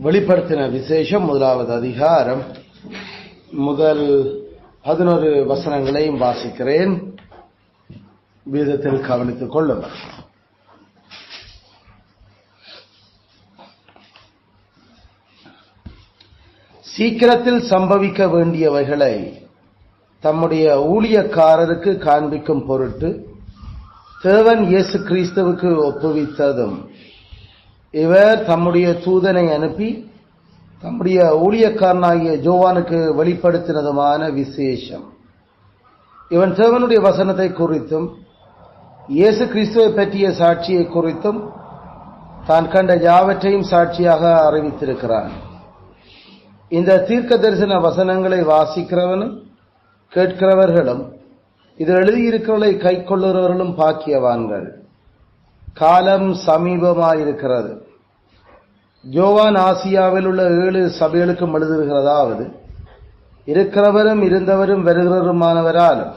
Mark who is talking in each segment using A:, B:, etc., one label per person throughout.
A: வெளிப்படுத்தின விசேஷம் முதலாவது அதிகாரம் முதல் 11 வசனங்களையும் வாசிக்கிறேன். வேதத்தில் கவனித்துக் கொள்ளுங்கள். சீக்கிரத்தில் சம்பவிக்க வேண்டியவைகளை தம்முடைய ஊழியக்காரருக்கு காண்பிக்கும் பொருட்டு தேவன் இயேசு கிறிஸ்துவுக்கு ஒப்புவித்ததும், இவர் தம்முடைய தூதனை அனுப்பி தம்முடைய ஊழியக்காரனாகிய யோவானுக்கு வெளிப்படுத்தினதுமான விசேஷம். இவன் தேவனுடைய வசனத்தை குறித்தும் இயேசு கிறிஸ்துவை பற்றிய சாட்சியை குறித்தும் தான் கண்ட யாவற்றையும் சாட்சியாக அறிவித்திருக்கிறான். இந்த தீர்க்க தரிசன வசனங்களை வாசிக்கிறவனும் கேட்கிறவர்களும் இதில் எழுதியிருக்கிறவர்களை கை கொள்ளுகிறவர்களும் பாக்கியவான்கள். காலம் சமீபமாயிருக்கிறது. யோவான் ஆசியாவில் உள்ள 7 சபைகளுக்கும் எழுதுகிறதாவது, இருக்கிறவரும் இருந்தவரும் வருகிறவருமானவராலும்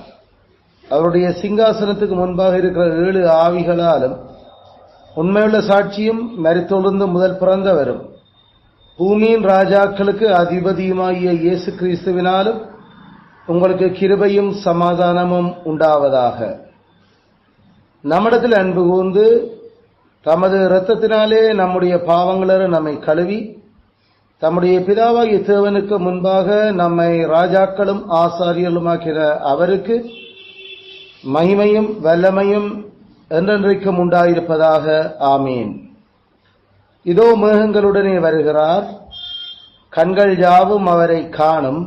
A: அவருடைய சிங்காசனத்துக்கு முன்பாக இருக்கிற 7 ஆவிகளாலும் உண்மையுள்ள சாட்சியும் மரித்தொழுந்து முதல் பிறந்தவரும் பூமியின் ராஜாக்களுக்கு அதிபதியுமாகிய இயேசு கிறிஸ்துவினாலும் உங்களுக்கு கிருபையும் சமாதானமும் உண்டாவதாக. நம்மிடத்தில் அன்பு கூர்ந்து தமது இரத்தத்தினாலே நம்முடைய பாவங்களற நம்மை கழுவி தம்முடைய பிதாவாகிய தேவனுக்கு முன்பாக நம்மை ராஜாக்களும் ஆசாரியர்களுமாக்கிற அவருக்கு மகிமையும் வல்லமையும் என்றென்றைக்கும் உண்டாயிருப்பதாக. ஆமீன். இதோ மேகங்களுடனே வருகிறார். கண்கள் யாவும் அவரை காணும்.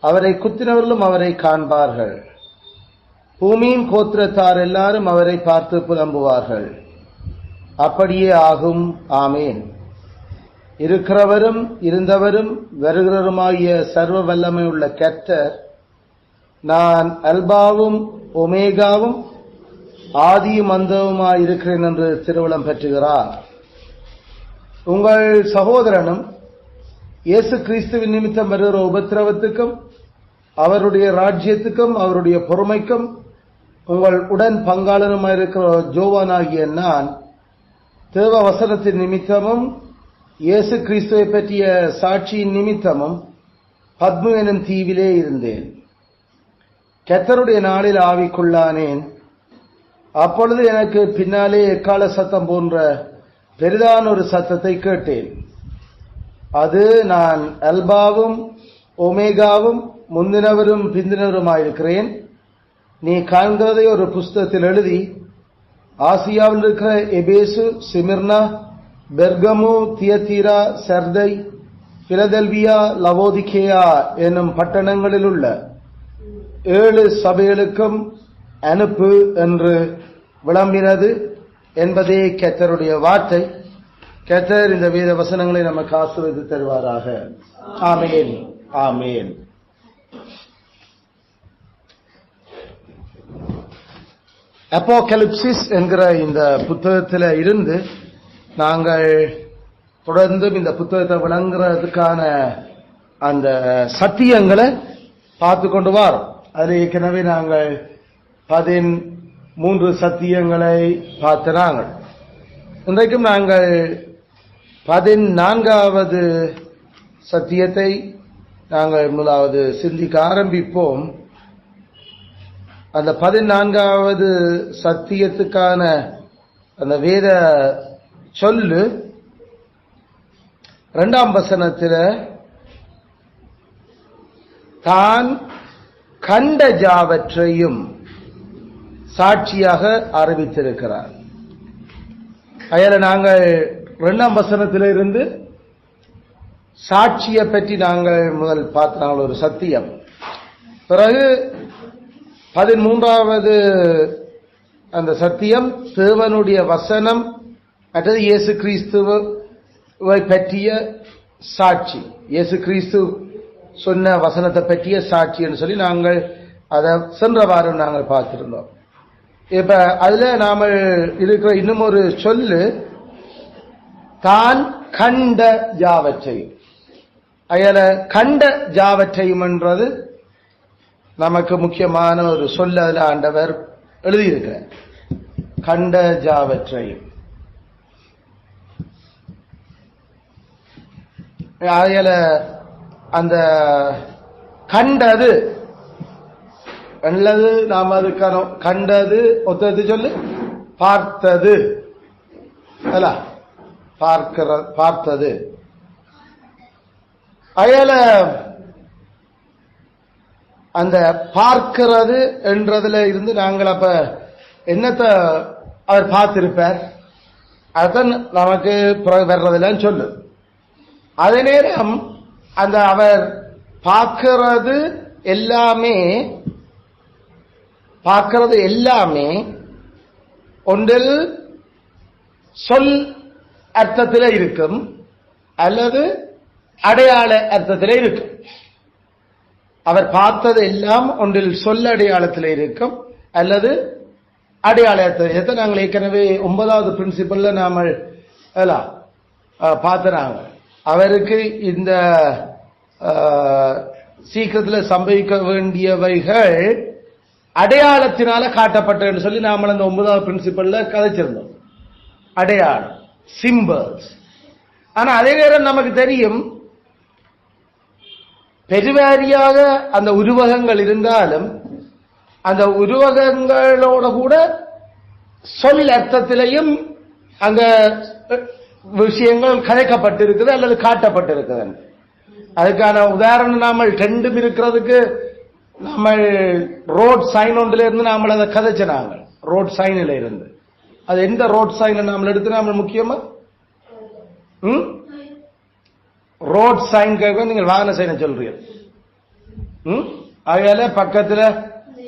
A: அவரை குத்தினவர்களும் அவரை காண்பார்கள். பூமியின் கோத்திரத்தார் எல்லாரும் அவரை பார்த்து புலம்புவார்கள். அப்படியே ஆகும். ஆமேன். இருக்கிறவரும் இருந்தவரும் வருகிறவருமாகிய சர்வ வல்லமை உள்ள கர்த்தர், நான் அல்பாவும் ஒமேகாவும் ஆதியும் அந்தவுமாயிருக்கிறேன் என்று திருவுளம் பெற்றுகிறார். உங்கள் சகோதரனும் இயேசு கிறிஸ்துவின் நிமித்தம் வருகிற உபத்திரவத்துக்கும் அவருடைய ராஜ்யத்துக்கும் அவருடைய பொறுமைக்கும் உங்கள் உடன் பங்காளனுமாயிருக்கிற யோவானாகிய நான் தேவ வசனத்தின் நிமித்தமும் இயேசு கிறிஸ்துவை பற்றிய சாட்சியின் நிமித்தமும் பத்மு எனும் தீவிலே இருந்தேன். கர்த்தருடைய நாளில் ஆவிக்குள்ளானேன். அப்பொழுது எனக்கு பின்னாலே எக்கால சத்தம் போன்ற பெரிதான ஒரு சத்தத்தை கேட்டேன். அது, நான் அல்பாவும் ஒமேகாவும் முந்தினவரும் பிந்தினவருமாயிருக்கிறேன். நீ காண்கிறதை ஒரு புஸ்தகத்தில் எழுதி ஆசியாவில் இருக்கிற எபேசு, சிமிர்னா, பெர்கமு, தியத்தீரா, சர்தை, பிலதெல்பியா, லவோதிகேயா என்னும் பட்டணங்களில் உள்ள 7 சபைகளுக்கும் அனுப்பு என்று விளம்பினது என்பதே கர்த்தருடைய வார்த்தை. கர்த்தர் இந்த வேத வசனங்களை நமக்கு ஆசீர்வதித்து தருவாராக. ஆமேன். ஆமேன். அப்போகலிப்சிஸ் என்கிற இந்த புத்தகத்தில் இருந்து நாங்கள் தொடர்ந்து இந்த புத்தகத்தை விளங்குறதுக்கான அந்த சத்தியங்களை பார்த்து கொண்டு வரோம். அதில் ஏற்கனவே நாங்கள் 13 சத்தியங்களை பார்த்து நாங்கள் இன்றைக்கும் நாங்கள் 14வது சத்தியத்தை நாங்கள் முதலாவது சிந்திக்க ஆரம்பிப்போம். அந்த 14வது சத்தியத்துக்கான அந்த வேத சொல்லு 2ஆம் வசனத்தில் தான் கண்ட யாவற்றையும் சாட்சியாக அறிவித்திருக்கிறார். அதில் நாங்கள் 2ஆம் வசனத்திலிருந்து சாட்சியை பற்றி நாங்கள் முதல் பார்த்தாங்க ஒரு சத்தியம். பிறகு 13வது அந்த சத்தியம் தேவனுடைய வசனம் அல்லது இயேசு கிறிஸ்துவை பற்றிய சாட்சி, இயேசு கிறிஸ்து சொன்ன வசனத்தை பற்றிய சாட்சி என்று சொல்லி நாங்கள் அதை சென்ற வாரம் நாங்கள் பார்த்திருந்தோம். இப்ப அதுல நாம இருக்கிற இன்னும் ஒரு சொல்லு, தான் கண்ட யாவற்றையும். அயல கண்ட யாவற்றையும் என்றது நமக்கு முக்கியமான ஒரு சொல்ல அதில் ஆண்டவர் எழுதியிருக்கிறார். கண்ட யாவற்றையும். அதில் அந்த கண்டது அல்லது நாம் அதுக்கான கண்டது ஒத்தது சொல்லு பார்த்தது அல்ல பார்த்தது அயல அந்த பார்க்கிறது என்றதுல இருந்து நாங்கள் அப்ப என்னத்தை அவர் பார்த்திருப்பார் அதான் நமக்கு வர்றதெல்லாம் சொல்லு. அதே நேரம் அந்த அவர் பார்க்கிறது எல்லாமே ஒன்றில் சொல் அர்த்தத்தில் இருக்கும் அல்லது அடையாள அர்த்தத்தில் இருக்கும். அவர் பார்த்தது எல்லாம் ஒன்றில் சொல் அடையாளத்தில் இருக்கும் அல்லது அடையாள அர்த்தத்தை நாங்கள் ஏற்கனவே 9வது பிரின்சிபல்ல நாம பார்த்துறாங்க. அவருக்கு இந்த சீக்கிரத்தில் சம்பவிக்க வேண்டியவைகள் அடையாளத்தினால காட்டப்பட்டதுன்னு சொல்லி நாம அந்த 9வது பிரின்சிபல்ல கதைச்சிருந்தோம். அடையாளம் சிம்பிள்ஸ். ஆனா அதே நேரம் நமக்கு தெரியும் பெருவாரியாக அந்த உருவகங்கள் இருந்தாலும் அந்த உருவகங்களோட கூட சொல் அர்த்தத்திலையும் அங்க விஷயங்கள் கதைக்கப்பட்டிருக்குது அல்லது காட்டப்பட்டிருக்குது. அதுக்கான உதாரணம் நாம ரெண்டும் இருக்கிறதுக்கு நம்ம ரோட் சைன் ஒன்றுல இருந்து நாம அதை கதைச்சினாங்க. ரோட் சைனில் இருந்து அது எந்த ரோட் சைன் நாம எடுத்து நாம முக்கியமா ரோட் சைன் கேட்க நீங்கள் வாகன சைனை சொல்றீங்க. அதனால பக்கத்துல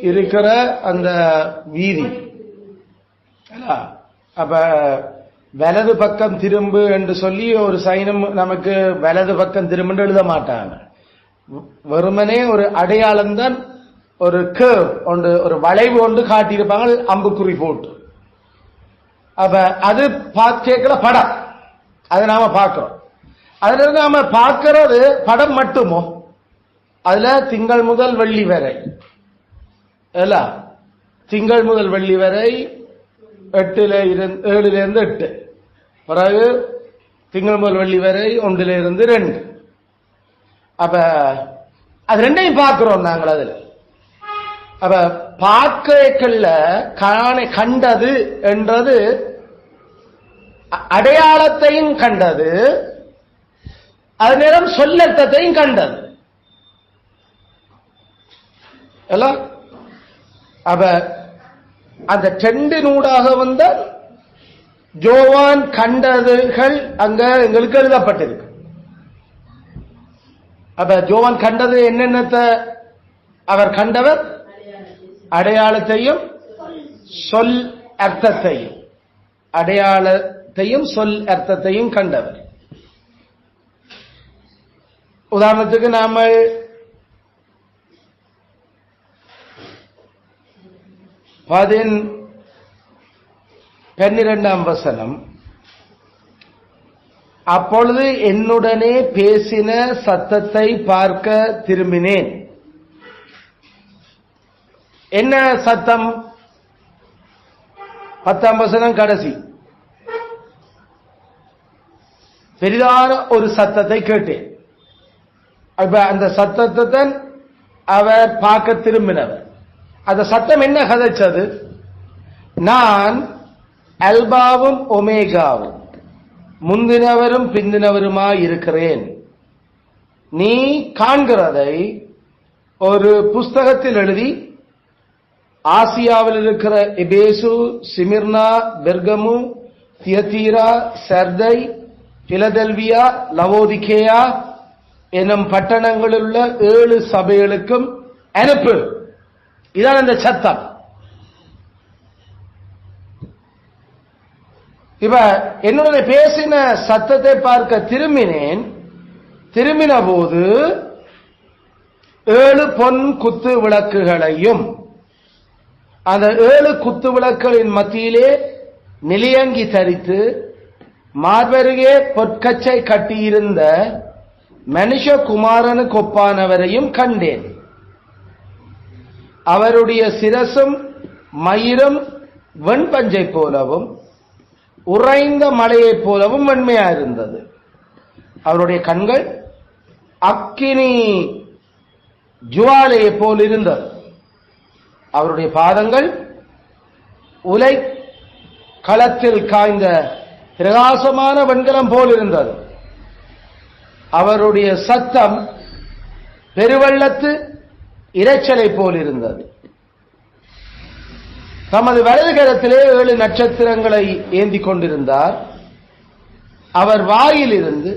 A: இருக்கிற அந்த வீதி அப்ப வலது பக்கம் திரும்பு என்று சொல்லி ஒரு சைனம் நமக்கு வலது பக்கம் திரும்ப எழுத மாட்டாங்க. வெறுமனே ஒரு அடையாளம் தான், ஒரு கர்வ் ஒன்று, ஒரு வளைவு ஒன்று காட்டியிருப்பாங்க அம்புக்குறி போட்டு. அப்ப அது கேட்கிற படம் அதை நாம பார்க்கிறோம். அதுல நாம பார்க்கிறது படம் மட்டுமோ? அதுல திங்கள் முதல் வெள்ளி வரை திங்கள் முதல் வெள்ளி வரை 7 இருந்து 8, பிறகு திங்கள் முதல் வெள்ளி வரை 1 இருந்து 2. அப்ப அது ரெண்டையும் பார்க்கிறோம் நாங்கள். அதுல அப்ப பார்க்கல கண்டது என்றது அடையாளத்தையும் கண்டது, அது நேரம் சொல்லத்தையும் கண்டது. அப்ப அந்த டெண்டினூடாக வந்த ஜோவான் கண்டதுகள் அங்க எங்களுக்கு எழுதப்பட்டிருக்கு. அப்ப ஜோவான் கண்டது என்னென்னத்தை அவர் கண்டவர்? அடையாளத்தையும் சொல் அர்த்தத்தையும், அடையாளத்தையும் சொல் அர்த்தத்தையும் கண்டவர். உதாரணத்துக்கு நாம 12ஆம் வசனம், அப்பொழுது என்னுடனே பேசின சத்தத்தை பார்க்க திரும்பினேன். என்ன சத்தம்? 10ஆம் வசனம் கடைசி. பெரிதான ஒரு சத்தத்தை கேட்டேன். அப்ப அந்த சத்தத்தை தான் அவர் பார்க்க திரும்பினவர். அந்த சத்தம் என்ன கதைச்சது? நான் அல்பாவும் ஒமேகாவும், முந்தினவரும் பிந்தினவருமாய் இருக்கிறேன். நீ காண்கிறதை ஒரு புஸ்தகத்தில் எழுதி ஆசியாவில் இருக்கிற எபேசு, சிமிர்னா, பெர்கமு, தியத்தீரா, சர்தை, பிலதெல்வியா, லவோதிகேயா எனும் பட்டணங்களில் உள்ள 7 சபைகளுக்கும் அனுப்பு. இதான் அந்த சத்தம். இப்ப என்னுடைய பேசின சத்தத்தை பார்க்க திரும்பினேன். திரும்பின போது 7 பொன் குத்து விளக்குகளையும், அந்த 7 குத்து விளக்குகளின் மத்தியிலே நிலையங்கி தரித்து மார்பருகே பொற்கச்சை கட்டியிருந்த மனுஷகுமாரனுக்கு ஒப்பானவரையும் கண்டேன். அவருடைய சிரசும் மயிரும் வெண்பஞ்சை போலவும் உறைந்த மலையைப் போலவும் வெண்மையாயிருந்தது. அவருடைய கண்கள் அக்கினி ஜுவாலையை போல் இருந்தது. அவருடைய பாதங்கள் உலை களத்தில் காய்ந்த பிரகாசமான வெண்கலம் போல் இருந்தது. அவருடைய சத்தம் பெருவெள்ளத்து இரைச்சலை போல் இருந்தது. தமது வலது கரத்திலே 7 நட்சத்திரங்களை ஏந்தி கொண்டிருந்தார். அவர் வாயிலிருந்து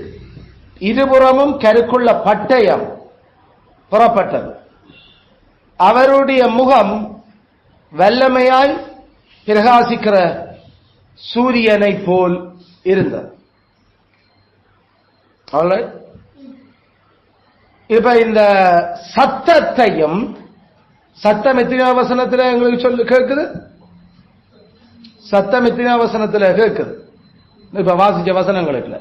A: இருபுறமும் கருக்குள்ள பட்டயம் புறப்பட்டது. அவருடைய முகம் வல்லமையாய் பிரகாசிக்கிற சூரியனை போல் இருந்தது. இப்ப இந்த சத்தத்தையும், சத்தம் எத்தனை வசனத்தில் எங்களுக்கு சொல்லு கேட்குது? சத்தம் எத்தனை வசனத்தில் கேட்குது? இப்ப வாசிச்ச வசனங்களுக்கு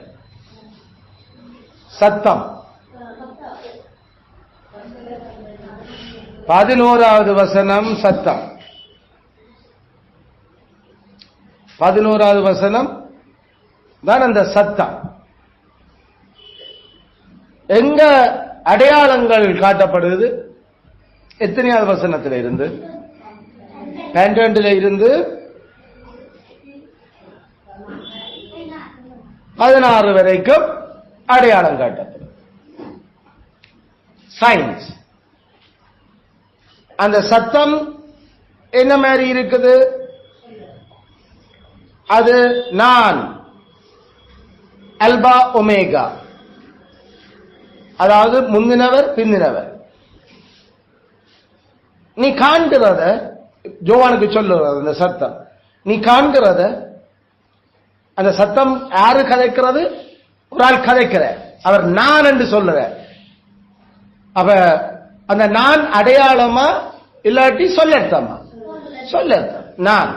A: சத்தம் 11வது வசனம் சத்தம். 11வது வசனம் தான் அந்த சத்தம். எங்க அடையாளங்கள் காட்டப்படுது? எத்தனையாவது வசனத்தில் இருந்து? 12 இருந்து 16 வரைக்கும் அடையாளம் காட்டப்படும். சயின்ஸ். அந்த சத்தம் என்ன மாதிரி இருக்குது? அது நான், அல்பா ஒமேகா, அதாவது முந்தினவர் பிந்தினவர். நீ காண்கிறத, ஜோவானுக்கு சொல்லுறது அந்த சத்தம், நீ காண்கிறத, அந்த சத்தம் யாரு கதைக்கிறது? ஒரு ஆள் கதைக்கிற, அவர் நான் என்று சொல்லுற. அப்ப அந்த நான் அடையாளமா இல்லாட்டி சொல்லர்த்தமா? சொல்லர்த்தம். நான்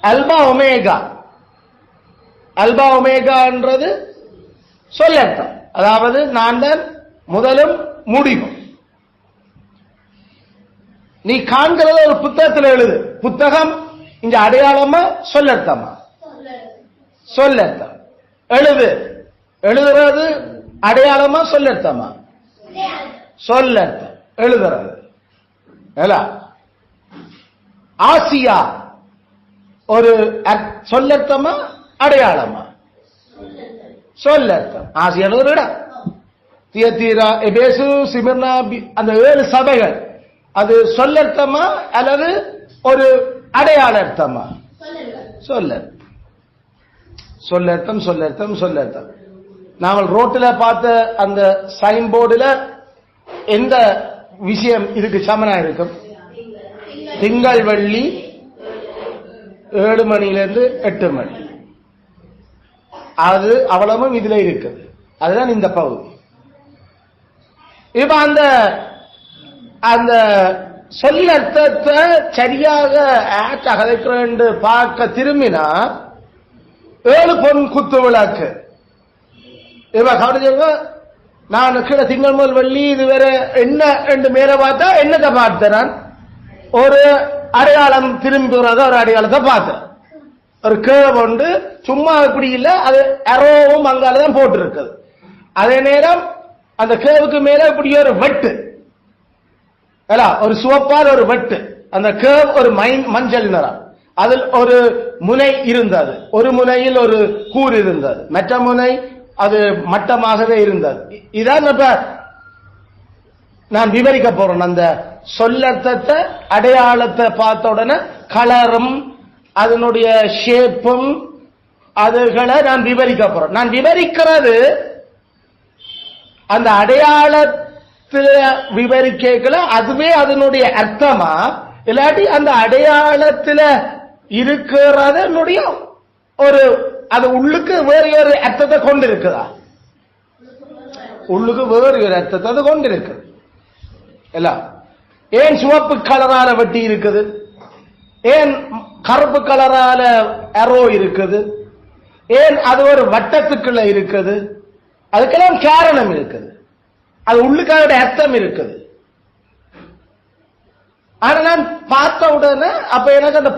A: அல்பா ஒமேகா. அல்பா ஒமேகான்றது சொல்லர்த்தம். அதாவது நான் தான் முதலும் முடிவும். நீ காண்கிறத ஒரு புத்தகத்தில் எழுது. புத்தகம் இங்க அடையாளமா சொல்லர்த்தமா? சொல்லர்த்தம். எழுது. எழுதுறது அடையாளமா சொல்லர்த்தமா? சொல்லர்த்தம். எழுதுறது. ஆசியா ஒரு சொல்லர்த்தமா அடையாளமா? சொல்லர்த்தம். ஆசியான ஒரு இடம். தியத்தீரா, எபேசு, சிமிர்னா, அந்த 7 சபைகள் அது சொல்லர்த்தமா அல்லது ஒரு அடையாளர்த்தமா? சொல்லர்த்தம். சொல்லர்த்தம் சொல்லர்த்தம் சொல்லர்த்தம். நாங்கள் ரோட்டில் பார்த்த அந்த சைன் போர்டுல எந்த விஷயம் இதுக்கு சமனா இருக்கும்? திங்கள் வெள்ளி 7 மணியிலிருந்து 8 மணி. அது அவ்வளவும் இதுல இருக்குது. அதுதான் இந்த பகுதி. இப்ப அந்த அந்த சொல்லர்த்தத்தை சரியாக கதைக்கிறேன் பார்க்க திரும்பினா 7 பொன் குத்து விளக்கு. இப்ப கவனிச்சவங்க, நான் கீழே திங்கள் முதல் வெள்ளி இது வேற என்ன என்று மேல பார்த்தா என்னத்தை பார்த்தேன்? நான் ஒரு அடையாளம் திரும்புறத ஒரு அடையாளத்தை பார்த்தேன். ஒரு கேவ் உண்டு, சும்மா இப்படி இல்ல, அது அரோவும் அங்காலதான் போட்டு இருக்குது. அதே நேரம் அந்த கேவுக்கு மேல இப்படி ஒரு வெட்டு, ஒரு சிவப்பால் ஒரு வெட்டு. அந்த கேவ் ஒரு மஞ்சள் நிறம். அதில் ஒரு முனை இருந்தது. ஒரு முனையில் ஒரு கூர் இருந்தது, மற்ற முனை அது மட்டமாகவே இருந்தது. இதான் இப்ப நான் விவரிக்க போறேன். அந்த சொல்லர்த்தத்தை அடையாளத்தை பார்த்த உடனே கலரும் அதனுடைய ஷேப்பும் அதுகளை நான் விவரிக்க போறேன். நான் விவரிக்கிறது அந்த அடையாளத்தில் விவரிக்கல, அதுவே அதனுடைய அர்த்தமா இல்லாட்டி அந்த அடையாளத்தில் இருக்கிறதனுடைய ஒரு அது உள்ளுக்கு வேறு ஒரு அர்த்தத்தை கொண்டிருக்குதா? உள்ளுக்கு வேறு ஒரு அர்த்தத்தை அது கொண்டிருக்கு. ஏன் சிவப்பு கலரால வெட்டி இருக்குது? ஏன் கருப்பு கலரால அரோ இருக்குது? ஏன் அது ஒரு வட்டத்துக்குள்ள இருக்குது? அதுக்கெல்லாம் காரணம் இருக்குது. அது உள்ளுக்கான அர்த்தம் இருக்குது. ஆனா நான் பார்த்த உடனே அப்ப எனக்கு அந்த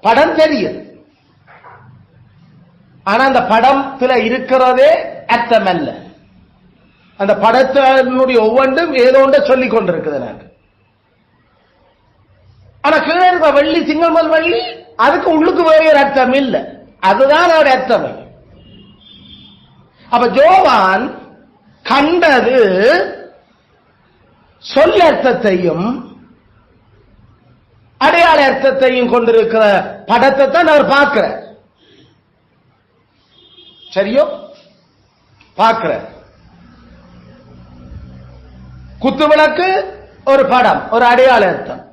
A: படம் தெரியுது. ஆனா அந்த படத்துல இருக்கிறதே அர்த்தம் அல்ல. அந்த படத்தினுடைய ஒவ்வொன்றும் ஏதோ ஒன்றை சொல்லிக் கொண்டிருக்குது எனக்கு. ஆனா கீழே இருக்க வெள்ளி சிங்கமல் வெள்ளி அதுக்கு உள்ளுக்கு வேற அர்த்தம் இல்லை, அதுதான் அவருடைய அர்த்தம். அப்ப யோவான் கண்டது சொல் அர்த்தத்தையும் அடையாள அர்த்தத்தையும் கொண்டிருக்கிற படத்தை தான் அவர் பார்க்கிறார். சரியோ? பார்க்கிறார். குத்துவிளக்கு ஒரு படம், ஒரு அடையாள அர்த்தம்.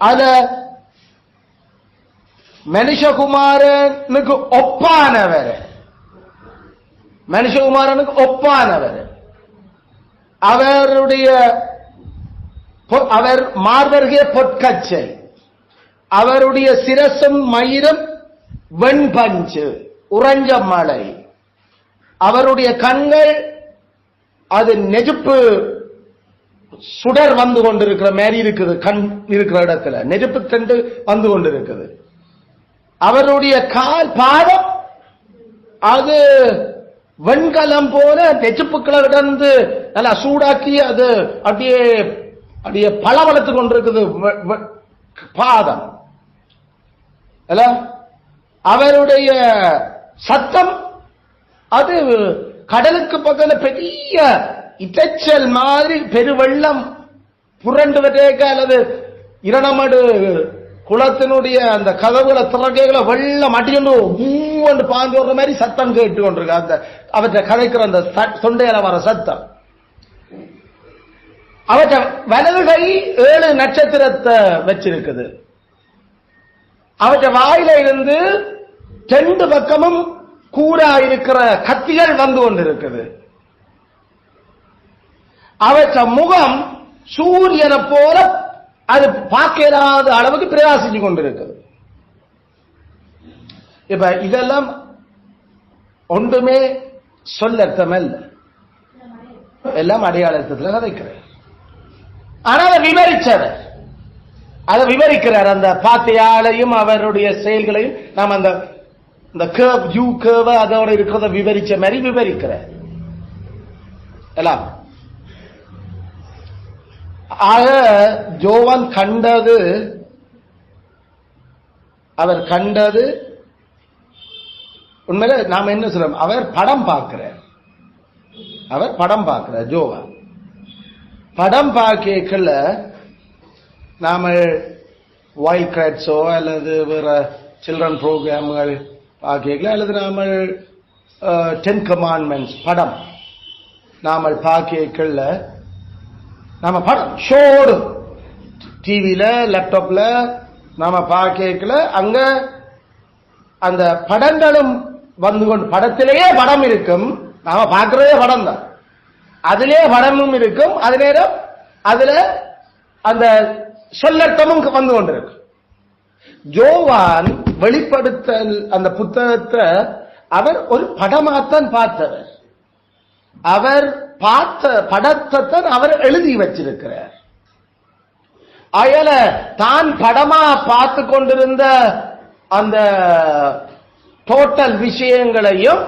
A: அத மனுஷகுமாரனுக்கு ஒப்பானவர், மனுஷகுமாரனுக்கு ஒப்பானவர், அவர் மார்பருகே பொற்கச்சை, அவருடைய சிரசும் மயிரும் வெண்பஞ்சு உறைஞ்ச மலை, அவருடைய கண்கள் அது நெருப்பு சுடர் வந்து கொண்டிருக்கிற மாதிரி இருக்குது, கண் இருக்கிற இடத்துல நெருப்பு தண்டு வந்து கொண்டிருக்குது. அவருடைய கால் பாதம் அது வெண்கலம் போல நெருப்புக்களை இடந்து நல்லா சூடாக்கி அது அப்படியே அப்படியே பளபளத்து கொண்டிருக்குது பாதம். அவருடைய சத்தம் அது கடலுக்கு பக்கத்தில் பெரிய இரைச்சல் மாதிரி பெருவெள்ளம் புரண்டு வரைக்க அல்லது இரணமடு குளத்தினுடைய அந்த கதவுகளை திறக்கைகளை வெள்ளம் அடிக்கொண்டு ஊண்டு பாஞ்சு வர்ற மாதிரி சத்தம் கேட்டு கொண்டிருக்கு. அந்த அவற்றை கதைக்கிற அந்த தொண்டையில வர சத்தம். அவற்றை வலது கை 7 நட்சத்திரத்தை வச்சிருக்குது. அவற்றை வாயில இருந்து 2 பக்கமும் கூரா இருக்கிற கத்திகள் வந்து கொண்டிருக்குது. அவற்றை முகம் சூரியனை போல அது பார்க்காத அளவுக்கு பிரகாசிச்சு கொண்டிருக்குது. இப்ப இதெல்லாம் ஒன்றுமே சொல்லர்த்தம் அல்ல, எல்லாம் அடையாளத்தில் கதைக்கிறேன். ஆனா அதை விவரிக்கிறார். அந்த பாத்தையாளையும் அவருடைய செயல்களையும் நாம் அந்த அதோட இருக்கிறத விவரிச்ச மாதிரி விவரிக்கிறார் எல்லாம். ஆக யோவான் கண்டது, அவர் கண்டது உண்மையில நாம என்ன சொல்றோம், அவர் படம் பார்க்கிறார். யோவான் படம் பார்க்கல நாம வைல்ட் கிராட்ஸோ அல்லது வேற சில்ட்ரன் ப்ரோக்ராம்கள் பார்க்கல அல்லது நாம 10 கமாண்ட்மெண்ட்ஸ் படம் நாம பார்க்கல, நாம படம் ஷோடு டிவியில லேப்டாப்ல நாம பார்க்கல. அங்க அந்த படங்களும் வந்து கொண்டு படத்திலேயே படம் இருக்கும், நாம பார்க்கிறதே படம் தான், அதிலே படமும் இருக்கும், அது நேரம் அதுல அந்த சொல்லர்த்தமும் வந்து கொண்டிருக்கு. யோவான் வெளிப்படுத்தல் அந்த புத்தகத்தை அவர் ஒரு படமாத்தான் பார்த்தவர். அவர் பார்த்த படத்தை அவர் எழுதி வச்சிருக்கிறார். அயல தான் படமா பார்த்து கொண்டிருந்த அந்த டோட்டல் விஷயங்களையும்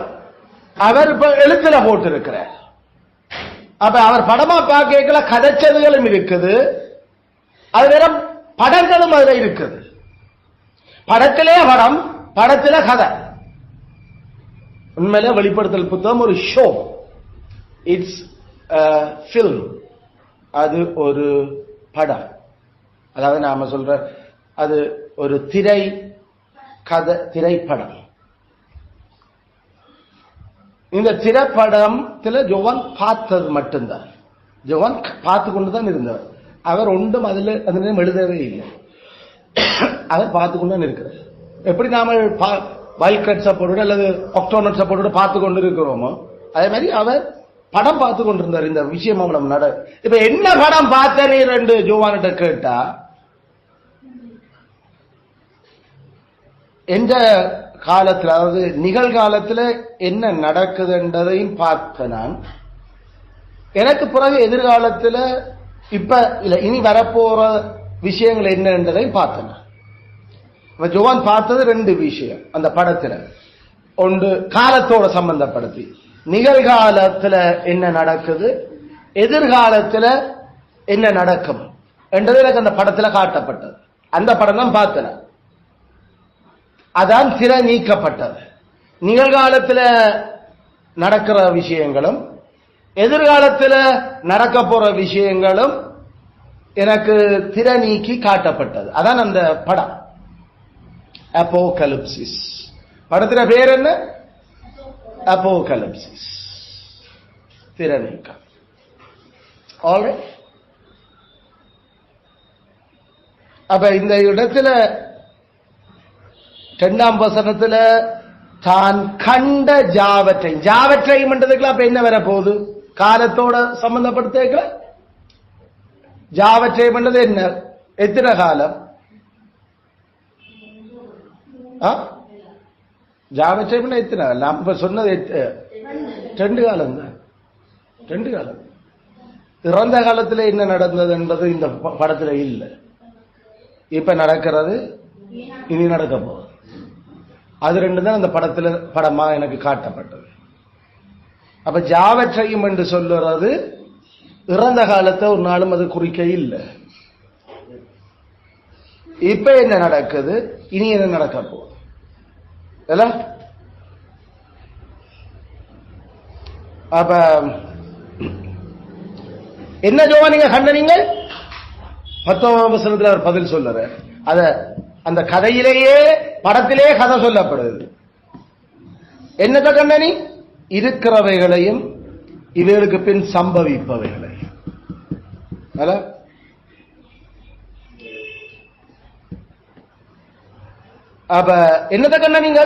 A: அவர் எழுத்துல போட்டிருக்கிறார். அப்ப அவர் படமா பார்க்கல கதைச்சதுகளும் இருக்குது, அது வேற படங்களும் அதுல இருக்குது. படத்திலே படம், படத்தில கதை. உண்மையில வெளிப்படுத்தல் புத்தகம் ஒரு ஷோ, இட்ஸ் ஃபில்ம், அது ஒரு படம். அதாவது நாம சொல்ற அது ஒரு திரைப்படம். இந்த திரைப்படத்தில் யோவான் பார்த்தது மட்டும்தான், யோவான் பார்த்து கொண்டுதான் இருந்தவர். அவர் ஒன்றும் அதுல எழுதவே இல்லை, அவர் பார்த்து கொண்டுதான் இருக்கிறார். எப்படி நாம வைல்ட் கிராட்ஸை போட்டு அல்லது ஆக்டோனட்ஸை போட்டு பார்த்து கொண்டு இருக்கிறோமோ அதே மாதிரி அவர் படம் பார்த்து கொண்டிருந்தார். இந்த விஷயம் அவனம் நட இப்ப என்ன படம் பார்த்தனே 2 யோவான்கிட்ட கேட்டா எந்த காலத்தில், அதாவது நிகழ்காலத்தில் என்ன நடக்குதுன்றதையும் பார்த்த நான், எனக்கு பிறகு எதிர்காலத்தில் இப்ப இல்ல இனி வரப்போற விஷயங்கள் என்னன்றதையும் பார்த்தேன். ஜோவான் பார்த்தது 2 விஷயம் அந்த படத்துல. ஒன்று காலத்தோட சம்பந்தப்படுத்தி, நிகழ்காலத்துல என்ன நடக்குது, எதிர்காலத்துல என்ன நடக்கும் என்றது எனக்கு அந்த படத்துல காட்டப்பட்டது. அந்த படம் தான் பார்த்தன. அதான் திரை நீக்கப்பட்டது. நிகழ்காலத்துல நடக்கிற விஷயங்களும் எதிர்காலத்துல நடக்க போற விஷயங்களும் எனக்கு திரை நீக்கி காட்டப்பட்டது. அதான் அந்த படம் அப்போகலிப்சிஸ். படத்துல பேர் என்ன? அப்போகலிப்சிஸ், திரை நீக்கம். ஆல்ரைட். அப்ப இந்த இடத்துல 2ஆம் வசனத்துல தான் கண்ட ஜாவற்றையும் அப்ப என்ன வர போகுது? காலத்தோட சம்பந்தப்படுத்த ஜாவற்றையும் என்ன? எத்தனை காலம்? ஜாவற்றையும் எத்தனை காலம்? நான் இப்ப சொன்னது 2 காலம் தான். 2 காலம். இறந்த காலத்துல என்ன நடந்தது என்பது இந்த படத்துல இல்லை. இப்ப நடக்கிறது, இனி நடக்க போகுது. அது 2 தான் அந்த படத்துல படமா எனக்கு காட்டப்பட்டது. அப்ப ஜாவற்றையும் என்று சொல்லுறது இறந்த காலத்தை ஒரு நாளும் அது குறிக்க இல்லை. இப்ப என்ன நடக்குது, இனி என்ன நடக்க போகுது? அப்ப என்ன ஜோவா நீங்க கண்டனீங்க? 19ஆம் வசனத்தில் அவர் பதில் சொல்லுற. அத அந்த கதையிலேயே படத்திலே கதை சொல்லப்படுது. என்னத்தை கண்டனி? இருக்கிறவைகளையும் இவர்களுக்கு பின் சம்பவிப்பவைகளை. அப்ப என்னத்தை கண்டனீங்க?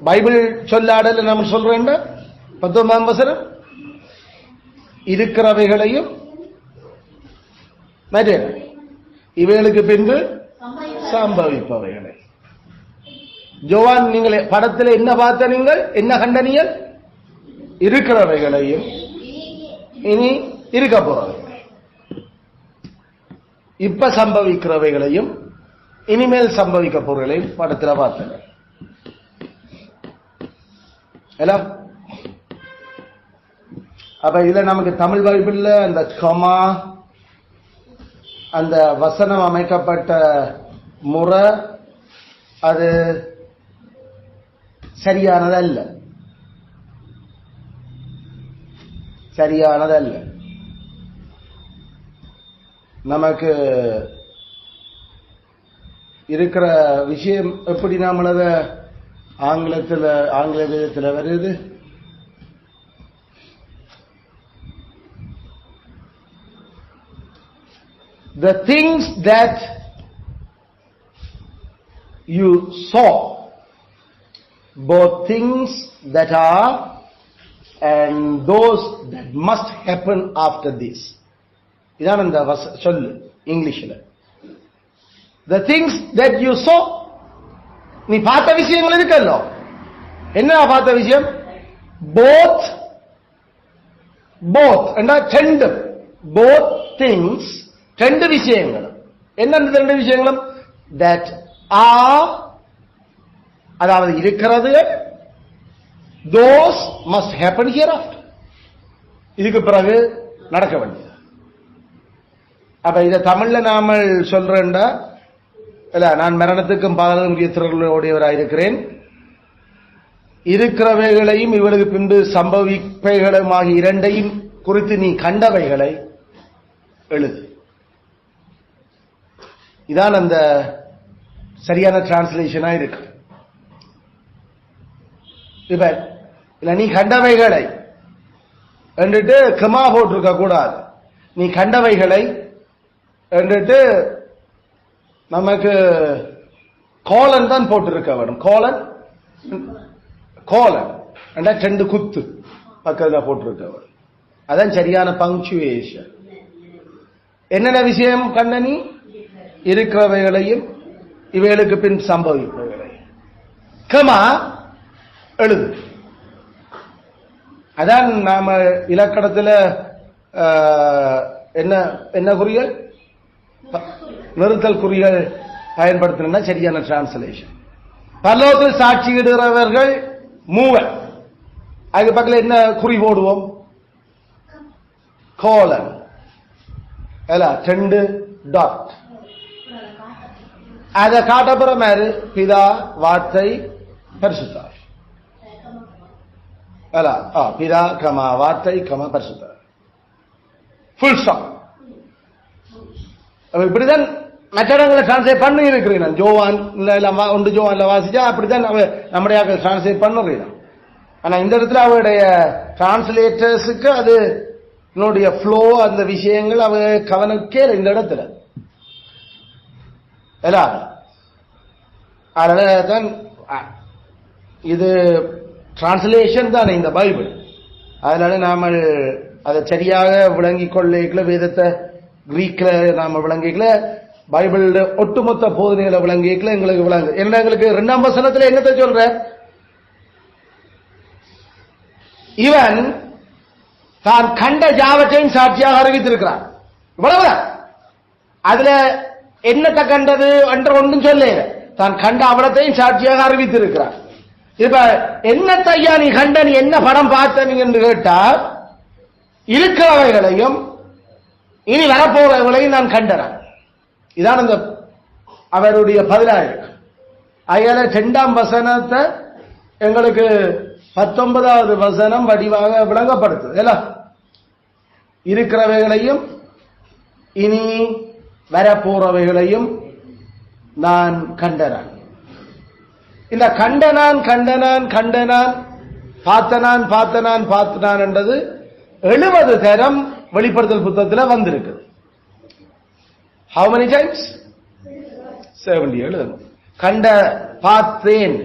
A: பைபிள் சொல்லாடல் நம்ம சொல்றேன். 19ஆம் வசனம் இருக்கிறவைகளையும் இவைகளுக்கு பின்பு சம்பவிப்பவைகளை. ஜோவான், நீங்கள் படத்தில் என்ன பார்த்த? நீங்கள் என்ன கண்டனீர்கள்? இருக்கிறவைகளையும் இனி இருக்க போறவைகளை, இப்ப சம்பவிக்கிறவைகளையும் இனிமேல் சம்பவிக்க போறவைகளையும் படத்தில் பார்த்தன. அப்ப இதுல நமக்கு தமிழ் பைபிள்ல அந்த கமா, அந்த வசனம் அமைக்கப்பட்ட முறை அது சரியானதல்ல. நமக்கு இருக்கிற விஷயம் எப்படி நம்மளத ஆங்கில வேதத்தில் வருது. The things that you saw, both things that are and those that must happen after this. இதான் அந்த சொல்லு இங்கிலீஷ்ல. The things that you saw, நீ பார்த்த விஷயங்கள் இருக்கல்ல. என்ன பார்த்த விஷயம்? both and ரெண்டு, both things, 2 விஷயங்கள். என்ன 2 விஷயங்களும்? that are, அதாவது இருக்கிறது, those must happen hereafter, இதுக்கு பிறகு நடக்க வேண்டியது. அப்ப இத தமிழ்ல நாம சொல்றேன்டா, இல்ல, நான் மரணத்துக்கும் பாதகமுடைய திரளுடையவராயிருக்கிறேன், இருக்கிறவைகளையும் இவளுக்கு பின்பு சம்பவிப்பைகளுமாகி 2ஐயும் குறித்து நீ கண்டவைகளை எழுது. இதான் அந்த சரியான டிரான்ஸ்லேஷனா இருக்கு. இப்ப இல்ல, நீ கண்டவைகளை என்றுட்டு கமா போட்டிருக்க கூடாது. நீ கண்டவைகளை என்றுட்டு நமக்கு கோலன் தான் போட்டிருக்க வேணும். கோலன் 2 குத்து பக்கத்துல போட்டிருக்க வேணும். அதான் சரியான பங்க்சுவேஷன். என்னென்ன விஷயம் கண்ட? நீ இருக்கிறவைகளையும் இவைகளுக்கு பின் சம்பவிப்பவைகளை கமா எழுது. அதான் நாம இலக்கணத்துல என்ன குறிகள், நிறுத்தல் குறிகள் பயன்படுத்தினா சரியான டிரான்ஸ்லேஷன். பரலோகத்தில் சாட்சியிடுகிறவர்கள் 3, அதுக்கு பக்கத்தில் என்ன குறி போடுவோம்? கோலன். 2 டாட். அதை காட்டப்புற மாதிரி பிதா, வார்த்தை, பரிசுத்தார். பிதா கமா வார்த்தை கமா பரிசுத்தார். Full stop. இப்படிதான் மற்ற இடங்களை டிரான்ஸ்லேட் பண்ணி இருக்கிறேன். ஜோவான் 1 ஜோவான்ல வாசிச்சா அப்படித்தான் நம்முடைய டிரான்ஸ்லேட் பண்ணுறேன். ஆனா இந்த இடத்துல அவருடைய டிரான்ஸ்லேட்டர்ஸுக்கு அது என்னுடைய ஃப்ளோ, அந்த விஷயங்கள் அவ கவனிக்கே இந்த இடத்துல. அதனாலதான் இது டிரான்ஸ்லேஷன் தானே இந்த பைபிள். அதனால நாம அதை சரியாக விளங்கிக் கொள்ள, வேதத்தை கிரீக்ல நாம விளங்கிக்கல, பைபிள் ஒட்டுமொத்த போதனைகளை விளங்கிக்கல எங்களுக்கு விளங்கு. என்ன எங்களுக்கு 2ஆம் வசனத்துல என்னத்தை சொல்ற? இவன் தான் கண்ட யாவற்றையும் சாட்சியாக அறிவித்திருக்கிறான். இவ்வளவுதான். அதுல என்னத்தை கண்டது என்ற ஒன்றும் சொல்ல, தான் கண்ட அவலத்தையும் சாட்சியாக அறிவித்திருக்கிறான். இப்ப என்னத்தையா நீ கண்ட, நீ என்ன படம் பார்த்த என்று கேட்டா, இருக்கிறவைகளையும் இனி வரப்போறவர்களையும் நான் கண்டறேன். இதான் அந்த அவருடைய பதிலாக. அயல 2ஆம் வசனத்தை எங்களுக்கு 19வது வசனம் வடிவாக விளங்கப்படுத்துது. இருக்கிறவைகளையும் இனி வரப்போறவைகளையும் நான் கண்டனான். இந்த கண்டனான் கண்டனான் கண்டனான் பார்த்தனான் பார்த்தனான் பார்த்தனான் என்றது 70 தரம் வெளிப்படுத்தல் புத்தகத்தில் வந்திருக்கு. How many times? 77. கண்ட, பார்த்தேன்,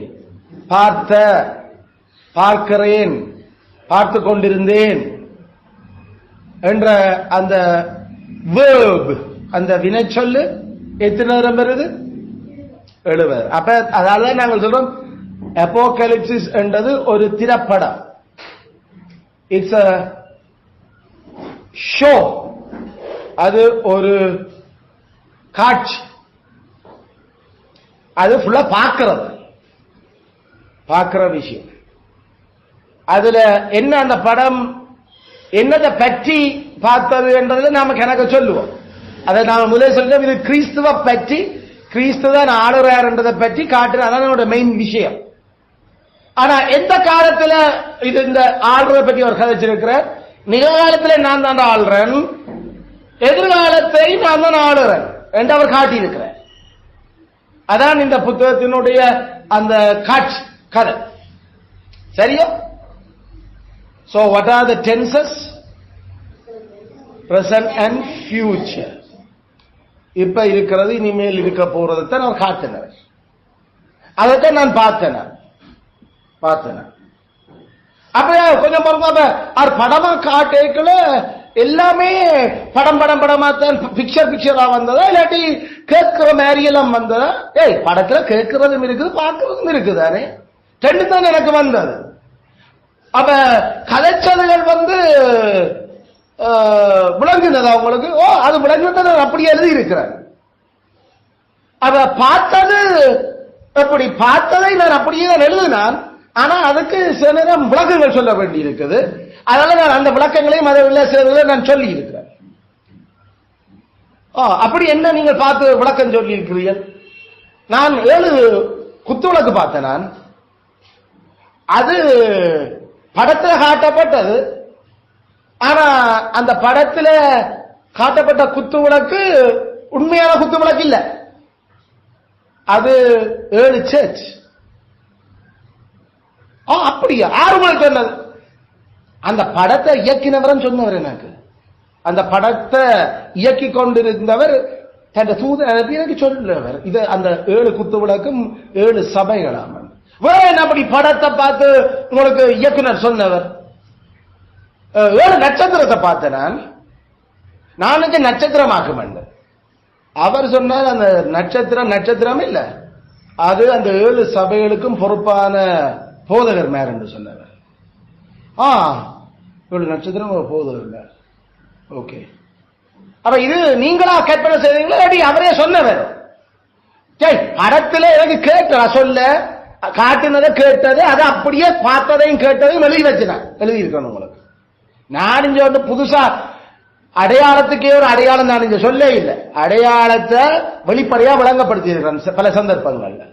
A: பார்த்த, பார்க்கிறேன், பார்த்து கொண்டிருந்தேன் என்ற அந்த verb, அந்த வினைச்சொல்லு எத்தனை நேரம் வருது? 70. அப்ப அதால நாங்கள் சொல்றோம் அப்போகலிப்சிஸ் என்றது ஒரு திரைப்படம். It's a show. அது ஒரு காட்சி. அது ஃபுல்லா பார்க்கிற விஷயம். அதுல என்ன அந்த படம் என்னதை பற்றி பார்த்தது என்றதுல நாம கணக்க சொல்லுவோம். அதை நாம முதல் சொல்றோம், இது கிறிஸ்துவ பற்றி, கிறிஸ்துவ ஆளுறார் என்றதை பற்றி காட்டுற, அதான் நம்மளோட மெயின் விஷயம். ஆனா எந்த காலத்துல இது இந்த ஆளுறதை பற்றி அவர் கதைச்சிருக்கிறார்? நிகழ்காலத்துல நான் தான் ஆளுறேன், எதிர்காலத்தை நான் தான் ஆளுறேன் என்று அவர் காட்டியிருக்கிறார். அதான் இந்த புத்தகத்தினுடைய அந்த காட்சி கதை. சரியா? So what are the tenses? Present and future. இப்ப இருக்கிறது, இனிமேல் இருக்க போறதை தான் அவர் காட்டினார். அதைத்தான் நான் பார்த்தேன். அப்ப கொஞ்சம் அவர் படமா காட்டேக்கல எல்லாமே படமா தான் பிக்சரா வந்ததா, இல்லாட்டி கேட்கிற மாதிரி எல்லாம் வந்ததா? படத்துல கேட்கறதும் இருக்குது, பார்க்கறதும் இருக்குதானே, ரெண்டு தான் எனக்கு வந்தது. அப்ப கதைச்சல்கள் விளங்குனதா உங்களுக்கு? அது விளங்குனது அப்படி எழுதி இருக்கிறேன். அத பார்த்தது எப்படி? பார்த்ததை நான் அப்படியே தான் எழுதினான். ஆனா அதுக்கு சில நேரம் விளக்கங்கள் சொல்ல வேண்டி இருக்குது. அதனால நான் அந்த விளக்கங்களையும் அதை உள்ள சில நான் சொல்லி இருக்கிறேன். அப்படி என்ன நீங்கள் பார்த்து விளக்கம் சொல்லி இருக்கிறீர்கள்? நான் 7 குத்துவிளக்கு பார்த்தேன். நான் அது படத்தில் காட்டப்பட்டது. ஆனா அந்த படத்தில் காட்டப்பட்ட குத்துவிளக்கு உண்மையான குத்துவிளக்கு இல்ல. அது 7 சர்ச். அப்படியா? 6 மணி சொன்னது. அந்த படத்தை இயக்கினவர் சொன்னவர் எனக்கு. அந்த படத்தை இயக்கி கொண்டிருந்தவர் தன் தூதர் எனக்கு சொல்லவர். இது அந்த 7 குத்துவிளக்கும் 7 சபைகளாம். வேற என்ன அப்படி படத்தை பார்த்து உங்களுக்கு இயக்குனர் சொன்னவர்? 7 நட்சத்திரத்தை பார்த்தேன் நான் நட்சத்திரமாக்க மாட்டேன். அவர் சொன்னார் அந்த நட்சத்திரம் இல்ல, அது அந்த 7 சபைகளுக்கும் பொறுப்பான போதகர் மேர் என்று சொன்னவர். 7 நட்சத்திரம் போதகர் இல்ல. ஓகே. அப்ப இது நீங்களா கற்பனை செய்தீங்களா? அவரே சொன்னவர். படத்துல எனக்கு கேட்கலாம் சொல்ல, காட்டினதை கேட்டது அதை அப்படியே பார்த்ததையும் கேட்டதையும் எழுதி வச்சுதான் எழுதி இருக்கணும் உங்களுக்கு. நான் இங்க வந்து புதுசா அடையாளத்துக்கே ஒரு அடையாளம் நான் இங்க சொல்ல இல்லை. அடையாளத்தை வெளிப்படையா விளங்கப்படுத்தி இருக்கிறேன் பல சந்தர்ப்பங்கள்ல.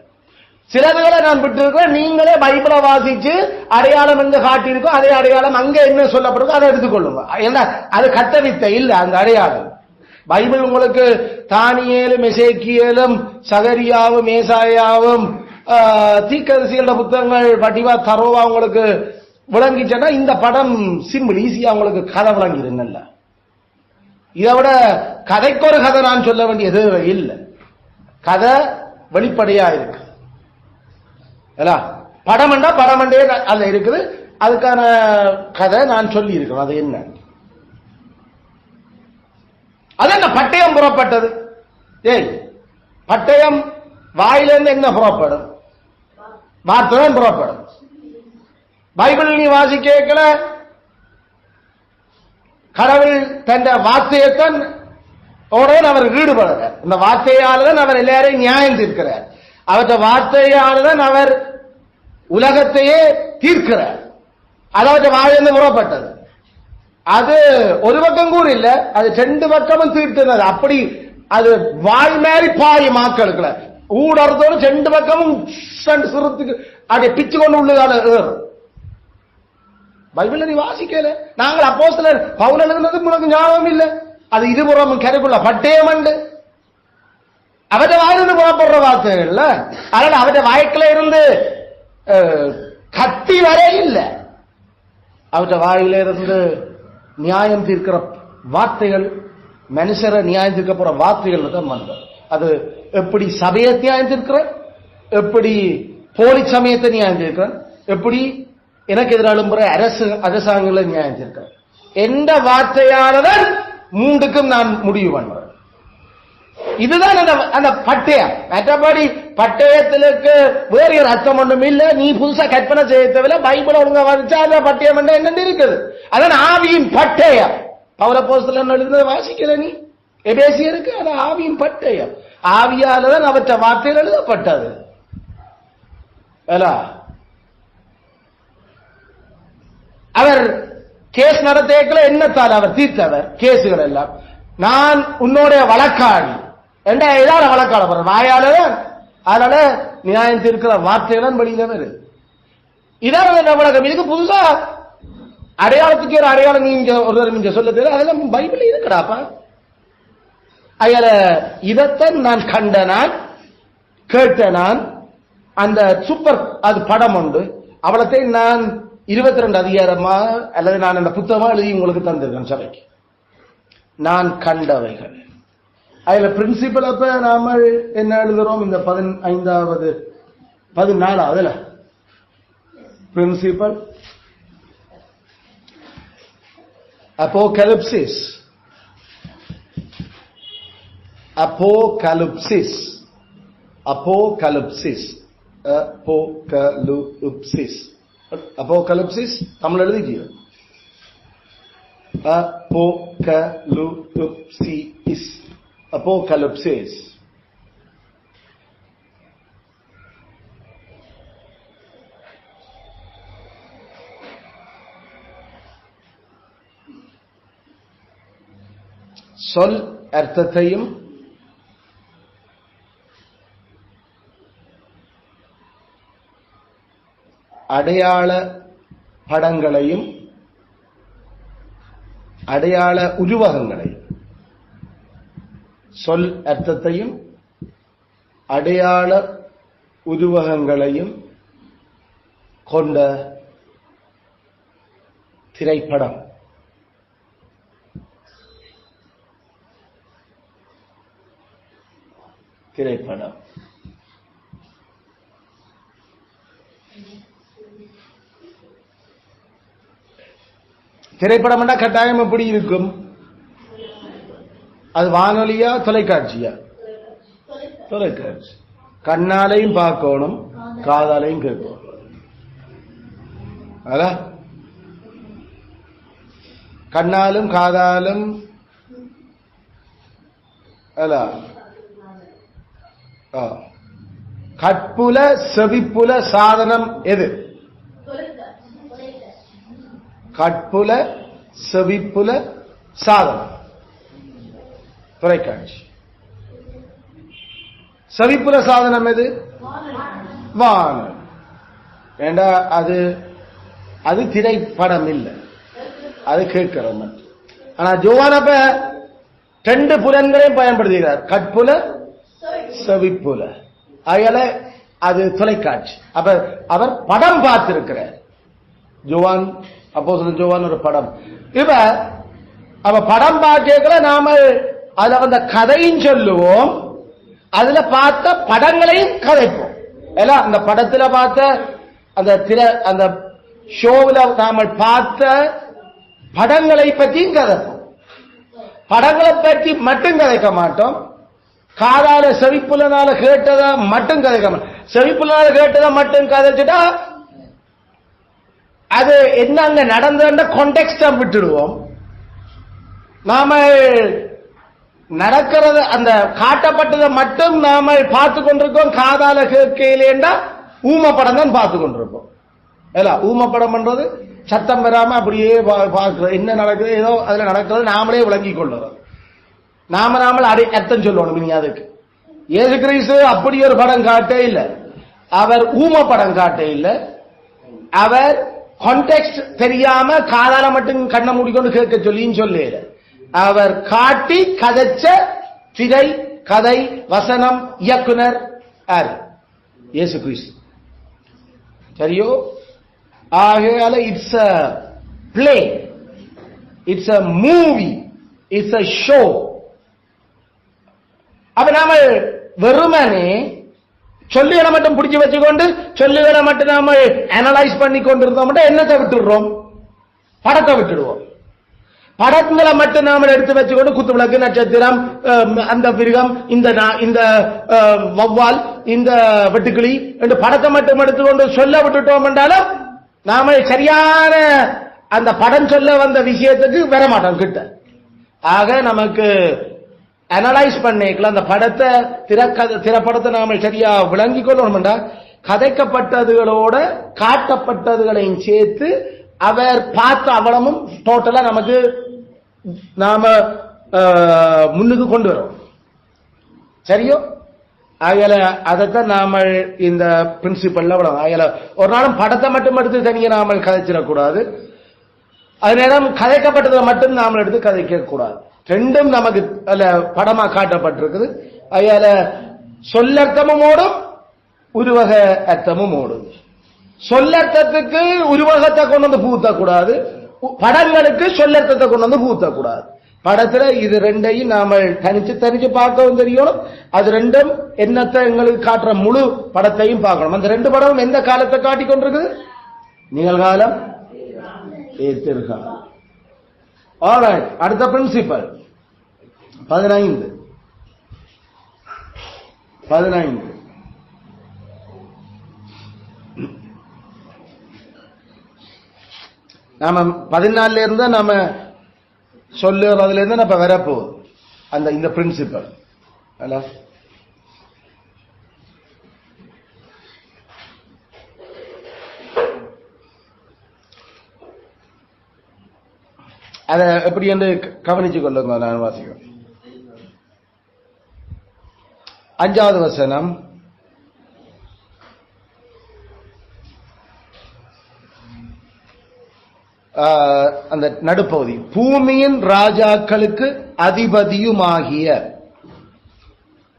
A: சிலதுகளை நான் விட்டு இருக்கிறேன். நீங்களே பைபிளை வாசிச்சு அடையாளம் எங்க காட்டியிருக்கோம் அதே அடையாளம் அங்க என்ன சொல்லப்படுறோம் அதை எடுத்துக்கொள்ளுங்க. ஏன்னா அது கட்டவித்தை இல்லை. அந்த அடையாளம் பைபிள் உங்களுக்கு தானியேலும் எசேக்கியேலும் சகரியாவும் ஏசாயாவும் தீர்க்கதரிசிகளோட புத்தகங்கள் வடிவா தரோவா உங்களுக்கு விளங்கிச்சேன்னா இந்த படம் சிம்பிள் ஈஸியா உங்களுக்கு கதை விளங்கிருந்தல்ல. இதை விட கதைக்கு ஒரு கதை நான் சொல்ல வேண்டியது இல்லை. கதை வெளிப்படையா இருக்கு. படம்ண்டா படமண்டே அதுல இருக்குது. அதுக்கான கதை நான் சொல்லி இருக்கிறேன். அது என்ன அது என்ன பட்டயம் புறப்பட்டது? ஏய் பட்டயம் வாயிலிருந்து என்ன புறப்படும்? வார்த்தை புறப்படும். பைபிள் நீ வாசிக்கல கடவுள் தன் வார்த்தையைத்தான் அவர் ஈடுபடுறார். இந்த வார்த்தையாளர் அவர் எல்லாரையும் நியாயம் தீர்க்கிறார். அவற்ற வார்த்தையாளர் அவர் உலகத்தையே தீர்க்கிறார். அதாவது வாயிலிருந்து புறப்பட்டது. அது ஒரு பக்கம் கூட இல்ல, அது ரெண்டு பக்கமும் தீர்த்தது. அப்படி அது வாய் மாதிரி பாய் மாக்களுக்குல ஊடறதோடு ரெண்டு பக்கமும் சிறுத்துக்கு அதை பிச்சு கொண்டு உள்ளதான பைபிள் நீ வாசிக்கல. நாங்கள் அப்போஸ்தலர் பவுல் எழுதுனது உனக்கு ஞாபகம் இல்லை. அது இருபுறமும் கரைக்குள்ள பட்டயம் உண்டு. அவற்றை வாயிலிருந்து புறப்படுற வார்த்தைகள்ல அதனால அவற்றை வாய்க்குள்ள இருந்து கத்தி வர இல்லை. அவற்றை வாயில இருந்து நியாயம் தீர்க்கிற வார்த்தைகள் மனுஷரை நியாயம் தீர்க்க போற வார்த்தைகள் தான் வந்தது. அது எப்படி சபையை நியாயம் தீர்க்கிற, எப்படி போலி சமயத்தை நியாயம் தீர்க்கிற, எப்படி எனக்கு எதிராலும் அரசாங்கங்களை நியாயம் தீர்க்கிற எந்த வார்த்தையானதான் மூன்றுக்கும் நான் முடிவு பண்றேன். இதுதான் அந்த பட்டயம். மற்றபடி பட்டயத்திற்கு வேறு ஒரு அர்த்தம் ஒன்றும் இல்லை. நீ புதுசா கற்பனை செய்ய தேவையில்ல. பைபிள ஒழுங்கா வச்சா அந்த பட்டயம் என்னன்னு இருக்குது. அதான் ஆவியின் பட்டயம். பவுலப்போஸ்தலன் எழுதுனதை வாசிக்கல நீ எபேசியருக்கு. அது ஆவியின் பட்டயம். ஆவியாலதான் அவற்ற வார்த்தைகள் எழுதப்பட்டது. அவர் கேஸ் நடத்தேக்கல என்னத்தால் அவர் தீர்த்தவர் கேசுகள் எல்லாம். நான் உன்னுடைய வழக்காடி என்ற ஏதாவது வழக்காட போற வாயாளர். அதனால நியாயம் தீர்க்கிற வார்த்தைகள் வெளியில வருது. இதான் வழக்கம். இதுக்கு புதுசா அடையாளத்துக்கு ஒரு அடையாளம் நீங்க ஒரு நீங்க சொல்ல தெரியல. அதெல்லாம் பைபிள் இருக்குடாப்பா. அயல இதைத்தான் நான் கண்ட நான் கேட்ட நான் அந்த சூப்பர் அது படம் உண்டு. அவளத்தை நான் 22 அதிகாரமா அல்லது நான் அந்த புத்தகமா எழுதி உங்களுக்கு தந்திருக்கேன் சபைக்கு. நான் கண்டவைகள் அதுல பிரின்சிபல். அப்ப நாம என்ன எழுதுறோம் இந்த 15வது 14வது principal Apocalypsis. Apocalypsis. Apocalypsis. Apocalypsis. Apocalypsis. Tamil எழுதிக்கீங்க. Apocalypsis. Apocalypsis. சொல் அர்த்தத்தையும் அடையாள படங்களையும் அடையாள உருவகங்களையும் சொல் அர்த்தத்தையும் அடையாள உருவகங்களையும் கொண்ட திரைப்படம். திரைப்படம் திரைப்படம் கட்டாயம் எப்படி இருக்கும்? அது வானொலியா தொலைக்காட்சியா? தொலைக்காட்சி. கண்ணாலையும் பார்க்கணும், காதாலையும் கேட்கணும். அதான் கண்ணாலும் காதாலும் கட்புல செவிப்புல சாதனம் எது? கட்புல செவிப்புல சாதனம் தொலைக்காட்சி. செவிப்புல சாதனம் எது? வானொலி. ஏண்டா அது அது திரைப்படம் இல்லை, அது கேட்கிற மட்டும். ஆனா ஜோவானப்ப 2 புலன்களையும் பயன்படுத்துகிறார், கட்புல செவிப்புல. அதனால அது தொலைக்காட்சி. அப்ப அவர் படம் பார்த்திருக்கிறார். ஜோவான், அப்போஸ்தலன் ஜோவான் ஒரு படம். இப்ப அவ படம் பார்க்கல, நாம அதுல வந்த கதையும் சொல்லுவோம், அதுல பார்த்த படங்களையும் கதைப்போம். எல்லாம் அந்த படத்துல பார்த்த அந்த ஷோவில் நாம பார்த்த படங்களை பற்றியும் கதைப்போம். படங்களை பற்றி மட்டும் கதைக்க மாட்டோம். காதால செவிப்புலனால கேட்டதை மட்டும் கதைக்க மாட்டோம். செவிப்புலனால கேட்டதை மட்டும் கதைச்சுட்டா அது என்ன அங்க நடந்த கான்டெக்ஸ்ட விட்டுடுவோம். நாம நடக்கிறது அந்த காட்டப்பட்டதை மட்டும் நாம பார்த்து கொண்டிருக்கோம். காதால கேட்கலேண்டா ஊம படம் தான் பார்த்து கொண்டிருப்போம். ஊம படம் பண்றது சத்தம் பெறாம அப்படியே பார்க்கிறது, என்ன நடக்குது ஏதோ அதுல நடக்கிறது நாமளே விளங்கி கொள்ளுறோம். நாம அர்த்தம் சொல்லணும். நீங்க அதுக்கு இயேசு கிறிஸ்து அப்படி ஒரு படம் காட்டே இல்லை, அவர் ஊம படம் காட்டே இல்லை. அவர் கான்டெக்ஸ்ட் தெரியாம காதால மட்டும் கண்ணை மூடிக்கொண்டு கேட்க சொல்லின்னு சொல்லல. அவர் காட்டி கதைச்ச திரை கதை வசனம் இயக்குனர் யார்? இயேசு கிறிஸ்து. சரியோ? ஆகையால it's a play, it's a movie, it's a show. அப்ப நாம வெறுமனே சொல்லுகளை மட்டும் பிடிச்சு வச்சுக்கொண்டு சொல்லுகளை மட்டும் நாம அனலைஸ் பண்ணி கொண்டிருந்தோம், என்னத்தை விட்டுடுறோம்? படத்தை விட்டுடுவோம். படங்களை மட்டும் நாம எடுத்து வச்சுக்கொண்டு குத்து விளக்கு, நட்சத்திரம், அந்த மிருகம், இந்த வௌவால், இந்த வெட்டுக்கிளி என்று படத்தை மட்டும் எடுத்துக்கொண்டு சொல்ல விட்டுட்டோம் என்றாலும் நாம சரியான அந்த படம் சொல்ல வந்த விஷயத்துக்கு வர மாட்டோம் கிட்ட. ஆக நமக்கு அனலைஸ் பண்ணிக்கலாம். அந்த படத்தை திரைப்படத்தை நாம சரியா விளங்கி கொள்ளணும்டா கதைக்கப்பட்டதுகளோட காட்டப்பட்டதுகளையும் சேர்த்து அவர் பார்த்த அவலமும் டோட்டலா நமக்கு நாம முன்னுக்கு கொண்டு வரோம். சரியோ? ஆகல அதைத்தான் நாம இந்த பிரின்சிபல்ல விடணும். ஆகல ஒரு நாளும் படத்தை மட்டும் எடுத்து தனியா நாம கதைச்சிடக்கூடாது. அது நேரம் கதைக்கப்பட்டதை மட்டும் நாம எடுத்து கதைக்க கூடாது. ரெண்டும் நமக்கு படமா காட்டப்பட்டிருக்குது. ஆகல சொல்லர்த்தமும் ஓடும், உருவக அர்த்தமும் ஓடும். சொல்லர்த்தத்துக்கு உருவகத்தை கொண்டு வந்து பூத்தக்கூடாது, படங்களுக்கு சொல்லர்த்தத்தை கொண்டு வந்து பூத்தக்கூடாது. படத்துல இது ரெண்டையும் நாம தனிச்சு பார்க்கவும் தெரியணும். அது ரெண்டும் என்னத்தை எங்களுக்கு காட்டுற முழு படத்தையும் பார்க்கணும். அந்த 2 படமும் எந்த காலத்தை காட்டிக் கொண்டிருக்குது? நிகழ்காலம், எதிர்காலம். ஆல்ரைட், அடுத்த பிரின்சிபல் 15. நாம 14 இருந்து நாம சொல்லுறதுல இருந்து நம்ம வரப்போகுது அந்த இந்த பிரின்சிபல். அத எப்படி என்று கவனிச்சு கொள்ளுங்க. நான் வாசிக்கிறேன். 5வது வசனம். அந்த நடுப்பகுதி, பூமியின் ராஜாக்களுக்கு அதிபதியுமாகிய,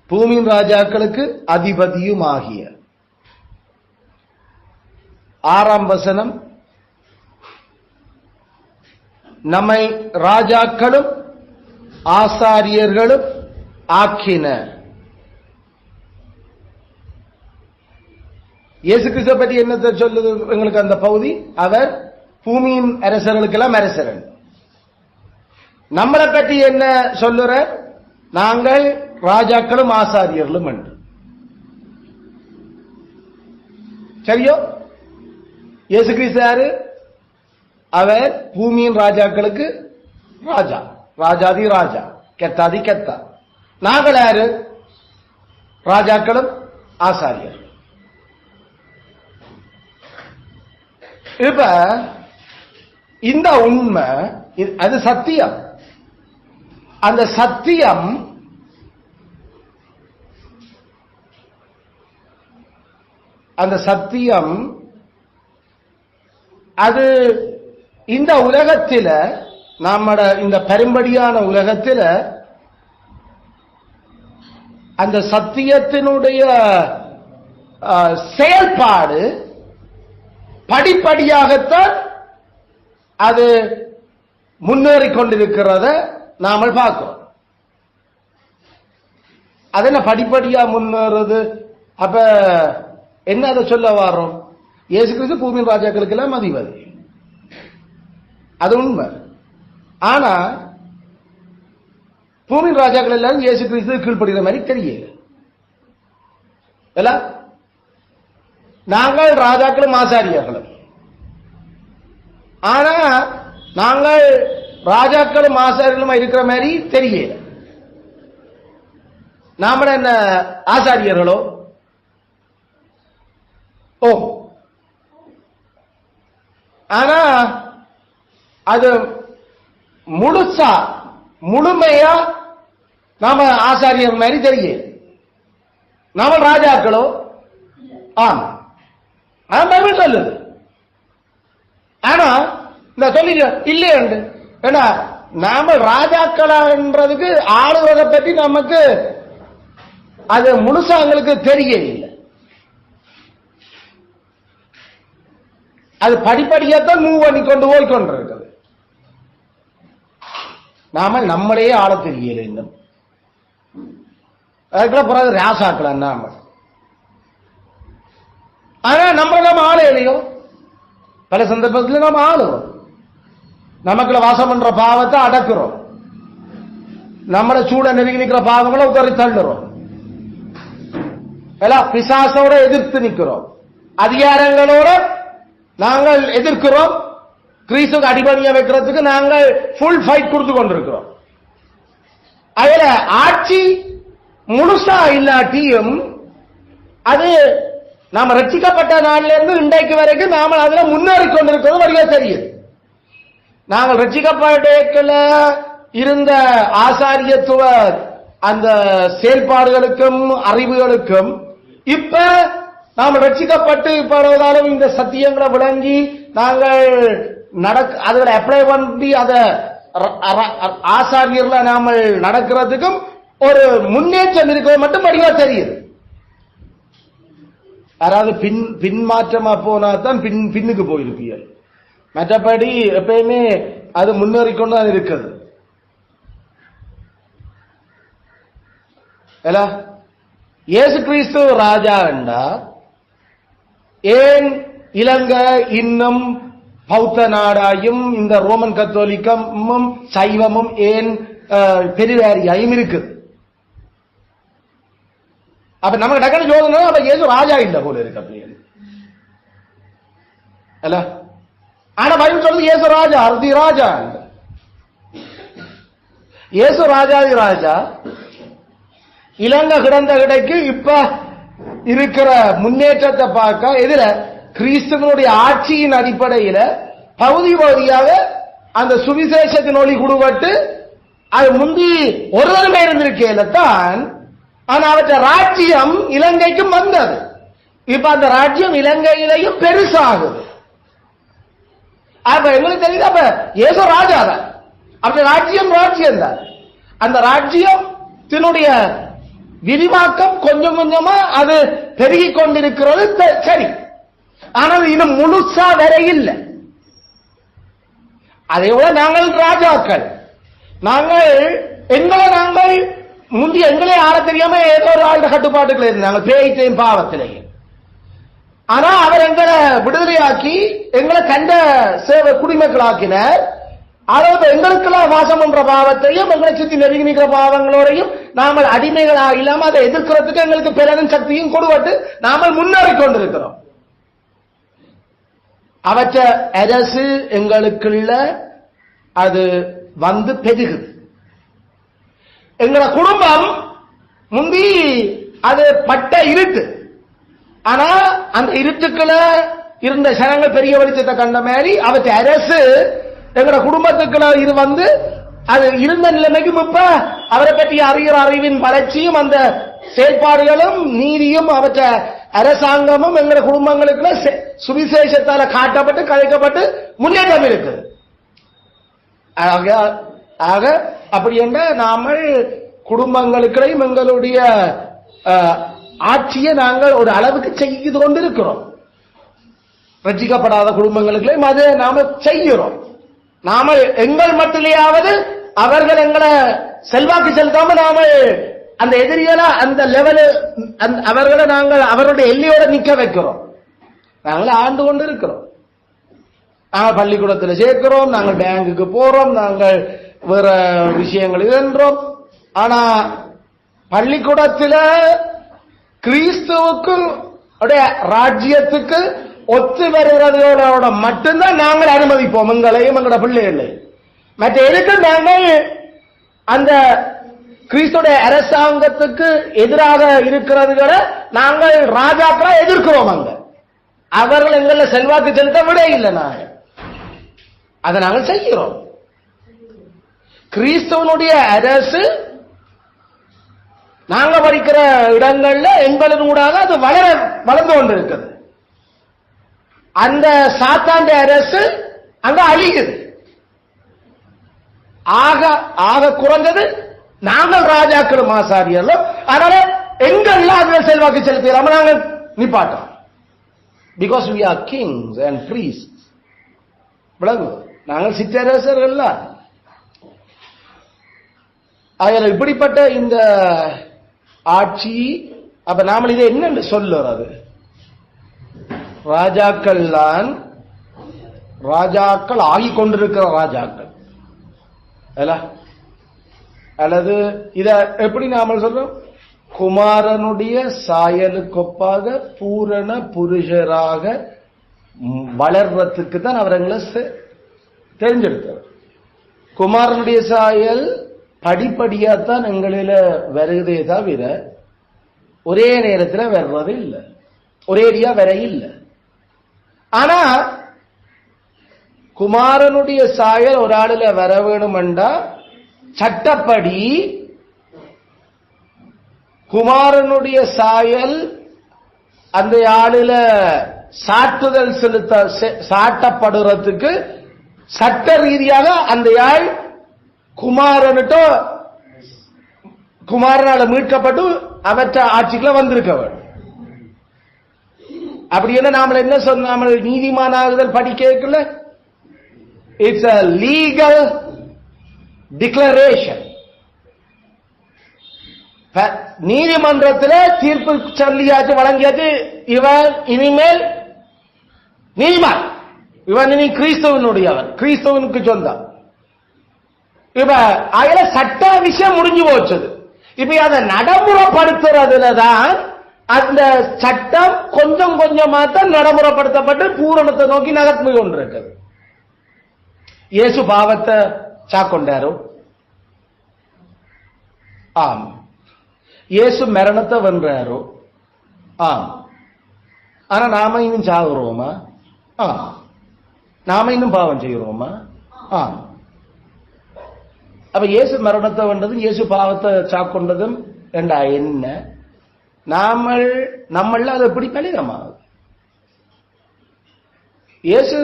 A: பூமியின் ராஜாக்களுக்கு அதிபதியுமாகிய. 6ஆம் வசனம், நம்மை ராஜாக்களும் ஆசாரியர்களும் ஆக்கின. இயேசு கிறிஸ்துவை பற்றி என்னத்தை சொல்லுது எங்களுக்கு அந்த பகுதி? அவர் பூமியின் அரசர்களுக்கெல்லாம் அரசரன். நம்மளை பற்றி என்ன சொல்லுற? நாங்கள் ராஜாக்களும் ஆசாரியர்களும் என்று. சரியோ? இயேசு கிறிஸ்து யாரு? அவர் பூமியின் ராஜாக்களுக்கு ராஜா, ராஜாதி ராஜா, கெத்தாதி கெத்தா. நாங்கள் யாரு? ராஜாக்களும் ஆசாரியர். இப்ப இந்த உண்மை அது சத்தியம். அந்த சத்தியம் அது இந்த உலகத்தில, நம்மட இந்த பெரும்படியான உலகத்தில அந்த சத்தியத்தினுடைய செயல்பாடு படிப்படியாகத்தான் அது முன்னேறிக் கொண்டிருக்கிறத நாமல் பார்க்கிறோம். அது என்ன படிப்படியா முன்னேறது? அப்ப என்ன அதை சொல்ல வர்றோம்? இயேசு கிறிஸ்து பூமியின் ராஜாக்களுக்கு எல்லாம் அதிபதி, அது உண்மை. ஆனா பூமியின் ராஜாக்கள் எல்லாரும் இயேசு கிறிஸ்து கீழ்ப்படுகிற மாதிரி தெரியல. நாங்கள் ராஜாக்களும் ஆசாரியர்களும். ஆனா நாங்கள் ராஜாக்களும் ஆசாரியர்களும் இருக்கிற மாதிரி தெரியல. நாம என்ன ஆசாரியர்களோ? ஓ, ஆனா அது முழுமையா நாம ஆசாரியர் மாதிரி தெரியும். நாம ராஜாக்களோ? ஆமா, பைபிள் சொல்லுது. ஆனா இந்த சொல்லி இல்லையே, ஏன்னா நாம ராஜாக்களான்றதுக்கு ஆளுவதை பற்றி நமக்கு அது முழுசா எங்களுக்கு தெரிய இல்லை. அது படிப்படியாத்தான் மூவ் பண்ணி கொண்டு போய் கொண்டிருக்கிறது. நாம நம்மளையே ஆள தெரியல இன்னும். அதுக்குள்ள பிறகு ராசாக்கலாம் நாம. ஆனா நம்ம ஆளு இல்லையோ? பல சந்தர்ப்பத்தில் நாம் ஆளுவோம். நமக்குள்ள வாசம் பண்ற பாவத்தை அடக்குறோம். நம்மளை சூட நெருங்கி நிற்கிற பாவங்களை உதறி தள்ளுறோம். எல்லாம் பிசாசோட எதிர்த்து நிற்கிறோம். அதிகாரங்களோட நாங்கள் எதிர்க்கிறோம். கிறிஸ்துக்கு அடிபணியா வைக்கிறதுக்கு நாங்கள் ஃபுல் ஃபைட் கொடுத்து கொண்டிருக்கிறோம். அதுல ஆட்சி முழுசா இல்லாட்டியும் அது நாம ரட்சிக்கப்பட்ட நாளில இருந்து இன்றைக்கு வரைக்கும் நாம அதுல முன்னேறி கொண்டிருக்கிறது வழியா தெரியுது. நாங்கள் ரட்சிக்கப்பட இருந்த ஆசாரியத்துவ அந்த செயல்பாடுகளுக்கும் அறிவுகளுக்கும் இப்ப நாம் ரட்சிக்கப்பட்டு இப்பதாலும் இந்த சத்தியங்களை விளங்கி நாங்கள் அதுல அப்ளை பண்ணி அத ஆசாரியர்ல நாம நடக்கிறதுக்கும் ஒரு முன்னேற்றம் இருக்கிறது மட்டும் வழியா தெரியுது. யாராவது பின்மாற்றமா போனா தான் பின்னுக்கு போயிருப்பீர்கள். மற்றபடி எப்பயுமே அது முன்னேறிக்கொண்டு இருக்குது. இயேசு கிறிஸ்து ராஜா என்றா ஏன் இலங்கை இன்னும் பௌத்த நாடாயும் இந்த ரோமன் கத்தோலிக்கமும் சைவமும் ஏன் பெரிவாரியாயும் இருக்குது? அப்ப நமக்கு டக்குனு யோசனை அப்ப ஏதோ ராஜா இல்ல போல இருக்கு அப்படி அல்ல. ஆனா பைபிள் சொல்றது இயேசு ராஜா, அர்தி ராஜா. இயேசு ராஜாதி ராஜா. இலங்கை கிடந்த கிடைக்கு இப்ப இருக்கிற முன்னேற்றத்தை பார்க்க எதிர கிறிஸ்துவனுடைய ஆட்சியின் அடிப்படையில பகுதி பகுதியாக அந்த சுவிசேஷத்தின் ஒளி குடுபட்டு அது முந்தி ஒரு தடவை இருந்திருக்கேல தான். ஆனா அவற்ற ராஜ்யம் இலங்கைக்கும் வந்தது. இப்ப அந்த ராஜ்யம் இலங்கையிலையும் பெருசாகுது. அப்ப எங்களுக்கு தெரியுது அப்ப ஏதோ ராஜா தான். அப்படி ராஜ்யம் தான். அந்த ராஜ்யத்தினுடைய விரிவாக்கம் கொஞ்சம் கொஞ்சமா அது பெருகி கொண்டிருக்கிறது சரி. ஆனால் இன்னும் முழுசா வர இல்லை. அதே போல நாங்கள் ராஜாக்கள். நாங்கள் முந்தைய எங்களே ஆள தெரியாம ஏதோ ஒரு ஆளுட கட்டுப்பாட்டுகள் இருந்தாங்க, பேய்த்தையும் பாவத்திலையும். ஆனா அவர் எங்களை விடுதலையாக்கி எங்களை கண்ட சேவை குடிமக்களாக்கினார். அதாவது எங்களுக்கெல்லாம் வாசம் பண்ற பாவத்தையும் எங்களை சுத்தி நெருங்கி நிற்கிற பாவங்களோடையும் நாமல் அடிமைகளாக இல்லாம அதை எதிர்க்கிறதுக்கு எங்களுக்கு பிறகும் சக்தியும் கொடுபட்டு நாமல் முன்னேறி கொண்டிருக்கிறோம். அவற்ற அரசு எங்களுக்குள்ள அது வந்து பெருகுது. எங்கள குடும்பம் முந்தி அது பட்ட இருட்டு. ஆனா அந்த இருட்டுக்குள்ள இருந்த ஜனங்கள் பெரிய வெளிச்சத்தை கண்ட மாதிரி அவற்றை அரசு எங்களோட குடும்பத்துக்குள்ள இது வந்து அது இருந்த நிலைமைக்கும் இப்ப அவரை பற்றி அறிகிற அறிவின் வளர்ச்சியும் அந்த செயல்பாடுகளும் நீதியும் அவற்றை அரசாங்கமும் எங்களோட குடும்பங்களுக்குள்ள சுவிசேஷத்தால காட்டப்பட்டு கலைக்கப்பட்டு முன்னேற்றம் இருக்குது. ஆக அப்படி என்ற நாமல் குடும்பங்களுக்கிடையும் எங்களுடைய ஆட்சியை நாங்கள் ஒரு அளவுக்கு செய்து கொண்டிருக்கிறோம். ரட்சிக்கப்படாத குடும்பங்களுக்குள்ளேயும் அதை நாம செய்கிறோம். நாம எங்கள் மட்டிலேயாவது அவர்கள் எங்களை செல்வாக்கு செலுத்தாம நாம அந்த எதிரிகளை அந்த லெவலு அவர்களை நாங்கள் அவருடைய எல்லையோட நிக்க வைக்கிறோம். நாங்கள் ஆண்டு கொண்டு இருக்கிறோம். நாங்கள் பள்ளிக்கூடத்தில் சேர்க்கிறோம், நாங்கள் பேங்குக்கு போறோம், நாங்கள் வேற விஷயங்கள் என்றோம். ஆனா பள்ளிக்கூடத்தில் கிறிஸ்துவுக்கு ராஜ்யத்துக்கு ஒத்து வருகிறதோட மட்டும்தான் நாங்கள் அனுமதிப்போம் எங்களையும் எங்களோட பிள்ளைகளையும். மற்ற எதுக்கு நாங்கள் அந்த கிறிஸ்துடைய அரசாங்கத்துக்கு எதிராக இருக்கிறதுகளை நாங்கள் ராஜாக்களா எதிர்க்கிறோம். அங்க அவர்கள் எங்களை செல்வாக்கு செலுத்த விட இல்லை. நாங்கள் அதை நாங்கள் செய்கிறோம். கிறிஸ்துவனுடைய அரசு நாங்க படிக்கிற இடங்கள்ல எங்களின் ஊடாக அது வளர்ந்து கொண்டிருக்கிறது. அந்த சாத்தாண்ட அரசு அங்க அழியுது. ஆக குறைஞ்சது நாங்கள் ராஜாக்களும் ஆசாரியர்களும் அதனால எங்கள்ல அதில் செல்வாக்கு செலுத்திடாம நாங்கள் நிப்பாட்டோம். Because we are kings and priests. விளங்கு, நாங்கள் சிற்றரசர்கள். அதில் இப்படிப்பட்ட இந்த ஆட்சி அப்ப நாம இதை என்னன்னு சொல்லுறது? ராஜாக்கள் தான் ராஜாக்கள் ஆகிக் கொண்டிருக்கிற ராஜாக்கள் அல்லது இத எப்படி நாம சொல்றோம்? குமாரனுடைய சாயலுக்கொப்பாக பூரண புருஷராக வளர்றதுக்கு தான் அவர்களை தெரிஞ்செடுத்தார். குமாரனுடைய சாயல் படிப்படியாத்தான் எங்களில வருகிறதே தவிர ஒரே நேரத்தில் வர்றது இல்லை, ஒரேடியா வர இல்லை. ஆனா குமாரனுடைய சாயல் ஒரு ஆளுல வர வேணுமெண்டா சட்டப்படி குமாரனுடைய சாயல் அந்த ஆளுல சாட்டுதல் சாட்டப்படுறதுக்கு சட்ட ரீதியாக அந்த ஆள் குமாரனால மீட்கப்பட்டு அவற்ற ஆட்சிக்குள்ள வந்திருக்க வேண்டும். அப்படி என்ன நாம என்ன சொன்ன நீதிமானாகுதல் படிக்கல. It's a legal declaration. நீதிமன்றத்தில் தீர்ப்பு சொல்லியாச்சு, வழங்கியாச்சு, இவன் இனிமேல் நீதிமான், இவன் இனி கிறிஸ்தவனுடையவன், கிறிஸ்தவனுக்கு சொந்தம். இப்ப அதுல சட்ட விஷயம் முடிஞ்சு போச்சது. இப்ப அதை நடைமுறைப்படுத்துறதுலதான் அந்த சட்டம் கொஞ்சம் கொஞ்சமா தான் நடைமுறைப்படுத்தப்பட்டு பூரணத்தை நோக்கி நகர்ந்து கொண்டிருக்கிறது. இயேசு பாவத்தை சாக்கொண்டாரோ? ஆம். இயேசு மரணத்தை வென்றாரோ? ஆம். ஆனா நாம இன்னும் சாகுறோமா? ஆம். நாம இன்னும் பாவம் செய்கிறோமா? ஆம். அப்ப இயேசு மரணத்தை வென்றதும் இயேசு பாவத்தை சாக்கொண்டதும் என்ன? நம்மள அது எப்படி கலிதமாகுது? இயேசு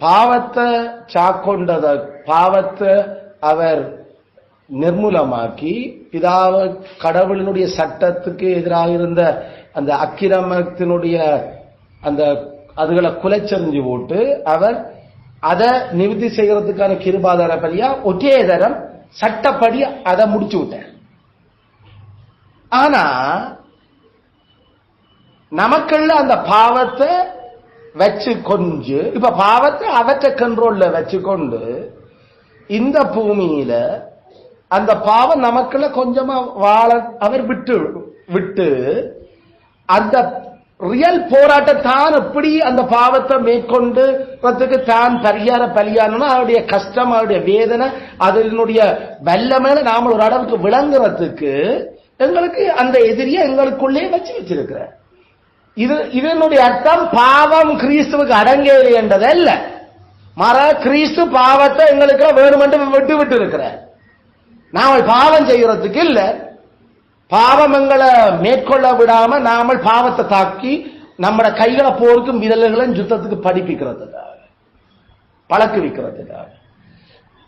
A: பாவத்தை சாக்கொண்டத பாவத்தை அவர் நிர்மூலமாக்கி பிதாவ கடவுளினுடைய சட்டத்துக்கு எதிராக இருந்த அந்த அக்கிரமத்தினுடைய அந்த அதுகளை குலைச்செறிஞ்சு போட்டு அவர் அதை நிவர்த்தி செய்யறதுக்கான கிருபாதார பலியா ஒரே தரம் சட்டப்படி அதை முடிச்சு விட்டார். ஆனா நமக்குள்ள அந்த பாவத்தை வச்சு கொஞ்சு இப்ப பாவத்தை அவற்றை கண்ட்ரோல்ல வச்சுக்கொண்டு இந்த பூமியில அந்த பாவம் நமக்குள்ள கொஞ்சமா வாழ அவர் விட்டு அந்த ரியல் போராட்டம் தான் எப்படி அந்த பாவத்தை மேற்கொண்டு தான் பரிகார பலியானா அவருடைய கஷ்டம், அவருடைய வேதனை, அதனுடைய வல்லமையில நாம ஒரு அளவுக்கு விளங்குறதுக்கு எங்களுக்கு அந்த எதிரியை எங்களுக்குள்ளே வச்சிருக்கிற. இதனுடைய அர்த்தம் பாவம் கிறிஸ்துவுக்கு அடங்கவில்லை என்றதல்ல. மற கிறிஸ்து பாவத்தை எங்களுக்கு வேணுமென்று விட்டு விட்டு இருக்கிற. நாமல் பாவம் செய்யறதுக்கு இல்ல, பாவம் எங்களை மேற்கொள்ள விடாம நாமல் பாவத்தை தாக்கி நம்மட கைகளை போருக்கும் விரல்களும் யுத்தத்துக்கு படிப்பிக்கிறதுக்காக, பழக்குவிக்கிறதுக்காக.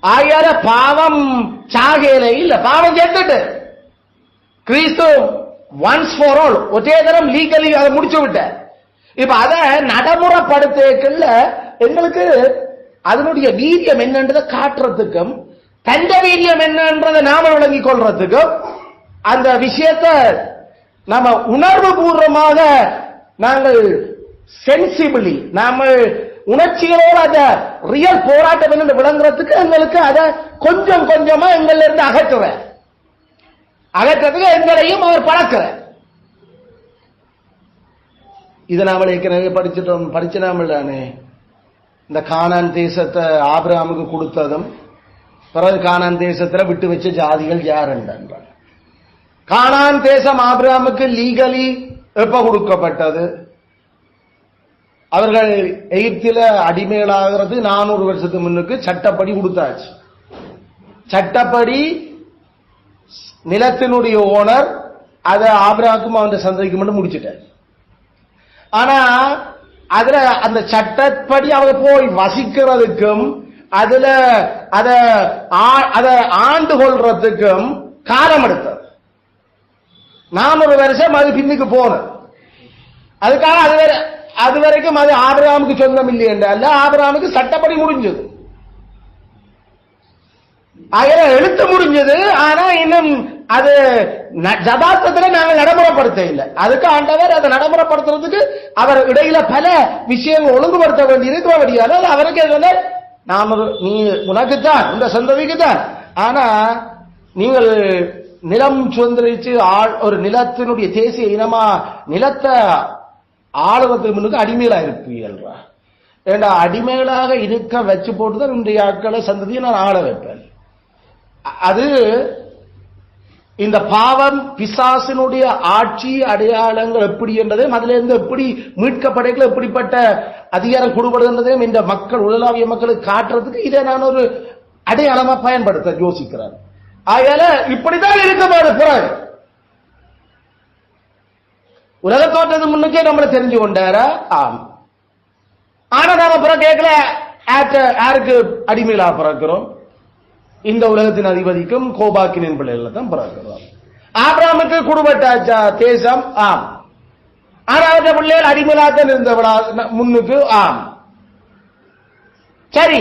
A: ஆகையால பாவம் சாகையில இல்ல, பாவம் சேர்த்துட்டு கிறிஸ்து ஒன்ஸ் ஃபார் ஆல் ஒரே தரம் லீகலி அதை முடிச்சு விட்ட. இப்ப அதை நடைமுறைப்படுத்தல எங்களுக்கு அதனுடைய வீரியம் என்னன்றதை காட்டுறதுக்கும் தந்த வீரியம் என்னன்றதை நாம விளங்கிக் கொள்றதுக்கும் அந்த விஷயத்தை நாம உணர்வு பூர்வமாக நாங்கள் சென்சிபிளி நாம உணர்ச்சிகளோடு அந்த ரியல் போராட்டம் என்று விளங்குறதுக்கு எங்களுக்கு அதை கொஞ்சம் கொஞ்சமா எங்கள்ல இருந்து அகற்றதுக்கு எங்களையும் அவர் பழக்கிற. இதை நாம ஏற்கனவே படிச்ச நாம தானே இந்த கானான் தேசத்தை ஆபிரகாமுக்கு கொடுத்ததும் பிறகு கானான் தேசத்துல விட்டு வச்ச ஜாதிகள் யார் என்றார். கானான் தேசம் ஆபிரகாமுக்கு லீகலி எப்ப கொடுக்கப்பட்டது? அவர்கள் எகிப்தில அடிமைகளாகிறது 400 வருஷத்துக்கு முன்னுக்கு சட்டப்படி கொடுத்தாச்சு. சட்டப்படி நிலத்தினுடைய ஓனர் அதை ஆபிரகாமுக்கும் அவன் சந்ததிக்கு மட்டும் முடிச்சுட்டார். ஆனா அதுல அந்த சட்டப்படி அவங்க போய் வசிக்கிறதுக்கும் அதுல அதை ஆண்டு கொள்றதுக்கும் காலம் எடுத்தது. 400 வருஷம் அது பின்னுக்கு போனது. அதுக்காக அது வரைக்கும் அது ஆபிரகாமுக்கு சொந்தம் இல்லை என்றால் ஆபிரகாமுக்கு சட்டப்படி முடிஞ்சது, எழுத்து முடிஞ்சது. ஆனா இன்னும் அது ஜபாத்தத்தில் நாங்கள் நடைமுறைப்படுத்த இல்லை. அதுக்கு ஆண்டவர் அதை நடைமுறைப்படுத்துறதுக்கு அவர் இடையில பல விஷயங்கள் ஒழுங்குபடுத்த வேண்டியிருக்க முடியாது. அவருக்கு நீ உனக்குத்தான் இந்த சந்ததிக்குத்தான், ஆனா நீங்கள் நிலம் சுதந்திரிச்சு ஒரு நிலத்தினுடைய தேசிய இனமா நிலத்தை ஆளுவதற்கு முன்னுக்கு அடிமைகளா இருப்பீர்கள். ஏண்டா அடிமைகளாக இருக்க வச்சு போட்டுதான் இன்றைய ஆட்களை சந்ததியை நான் ஆள வைப்பேன். அது இந்த பாவம் பிசாசினுடைய ஆட்சி அடையாளங்கள் எப்படி என்றதையும் அதுல இருந்து எப்படி மீட்கப்படைகள் எப்படிப்பட்ட அதிகாரம் கொடுபடுகின்றதையும் இந்த மக்கள் உலகளாவிய மக்களுக்கு காட்டுறதுக்கு இதை நான் ஒரு அடையாளமா பயன்படுத்த யோசிக்கிறேன். ஆகையால இப்படிதான் இருக்கப்பாடு பிறகு உலக தோற்றத்துக்கு முன்னுக்கே நம்மளை தெரிஞ்சு கொண்டாரா? ஆம். ஆனா நாம பிற கேட்கல யாருக்கு அடிமையிலா பிறக்கிறோம்? இந்த உலகத்தின் அதிபதிக்கும் கோபாக்கினின் பிள்ளைகள் தான் பிறக்கிறோம். ஆபிரகாமுக்கு குடும்பத்த தேசம் ஆம், ஆனா அவற்ற பிள்ளைகள் அடிமையிலாத்தான் இருந்தவளா முன்னுக்கு ஆம். சரி,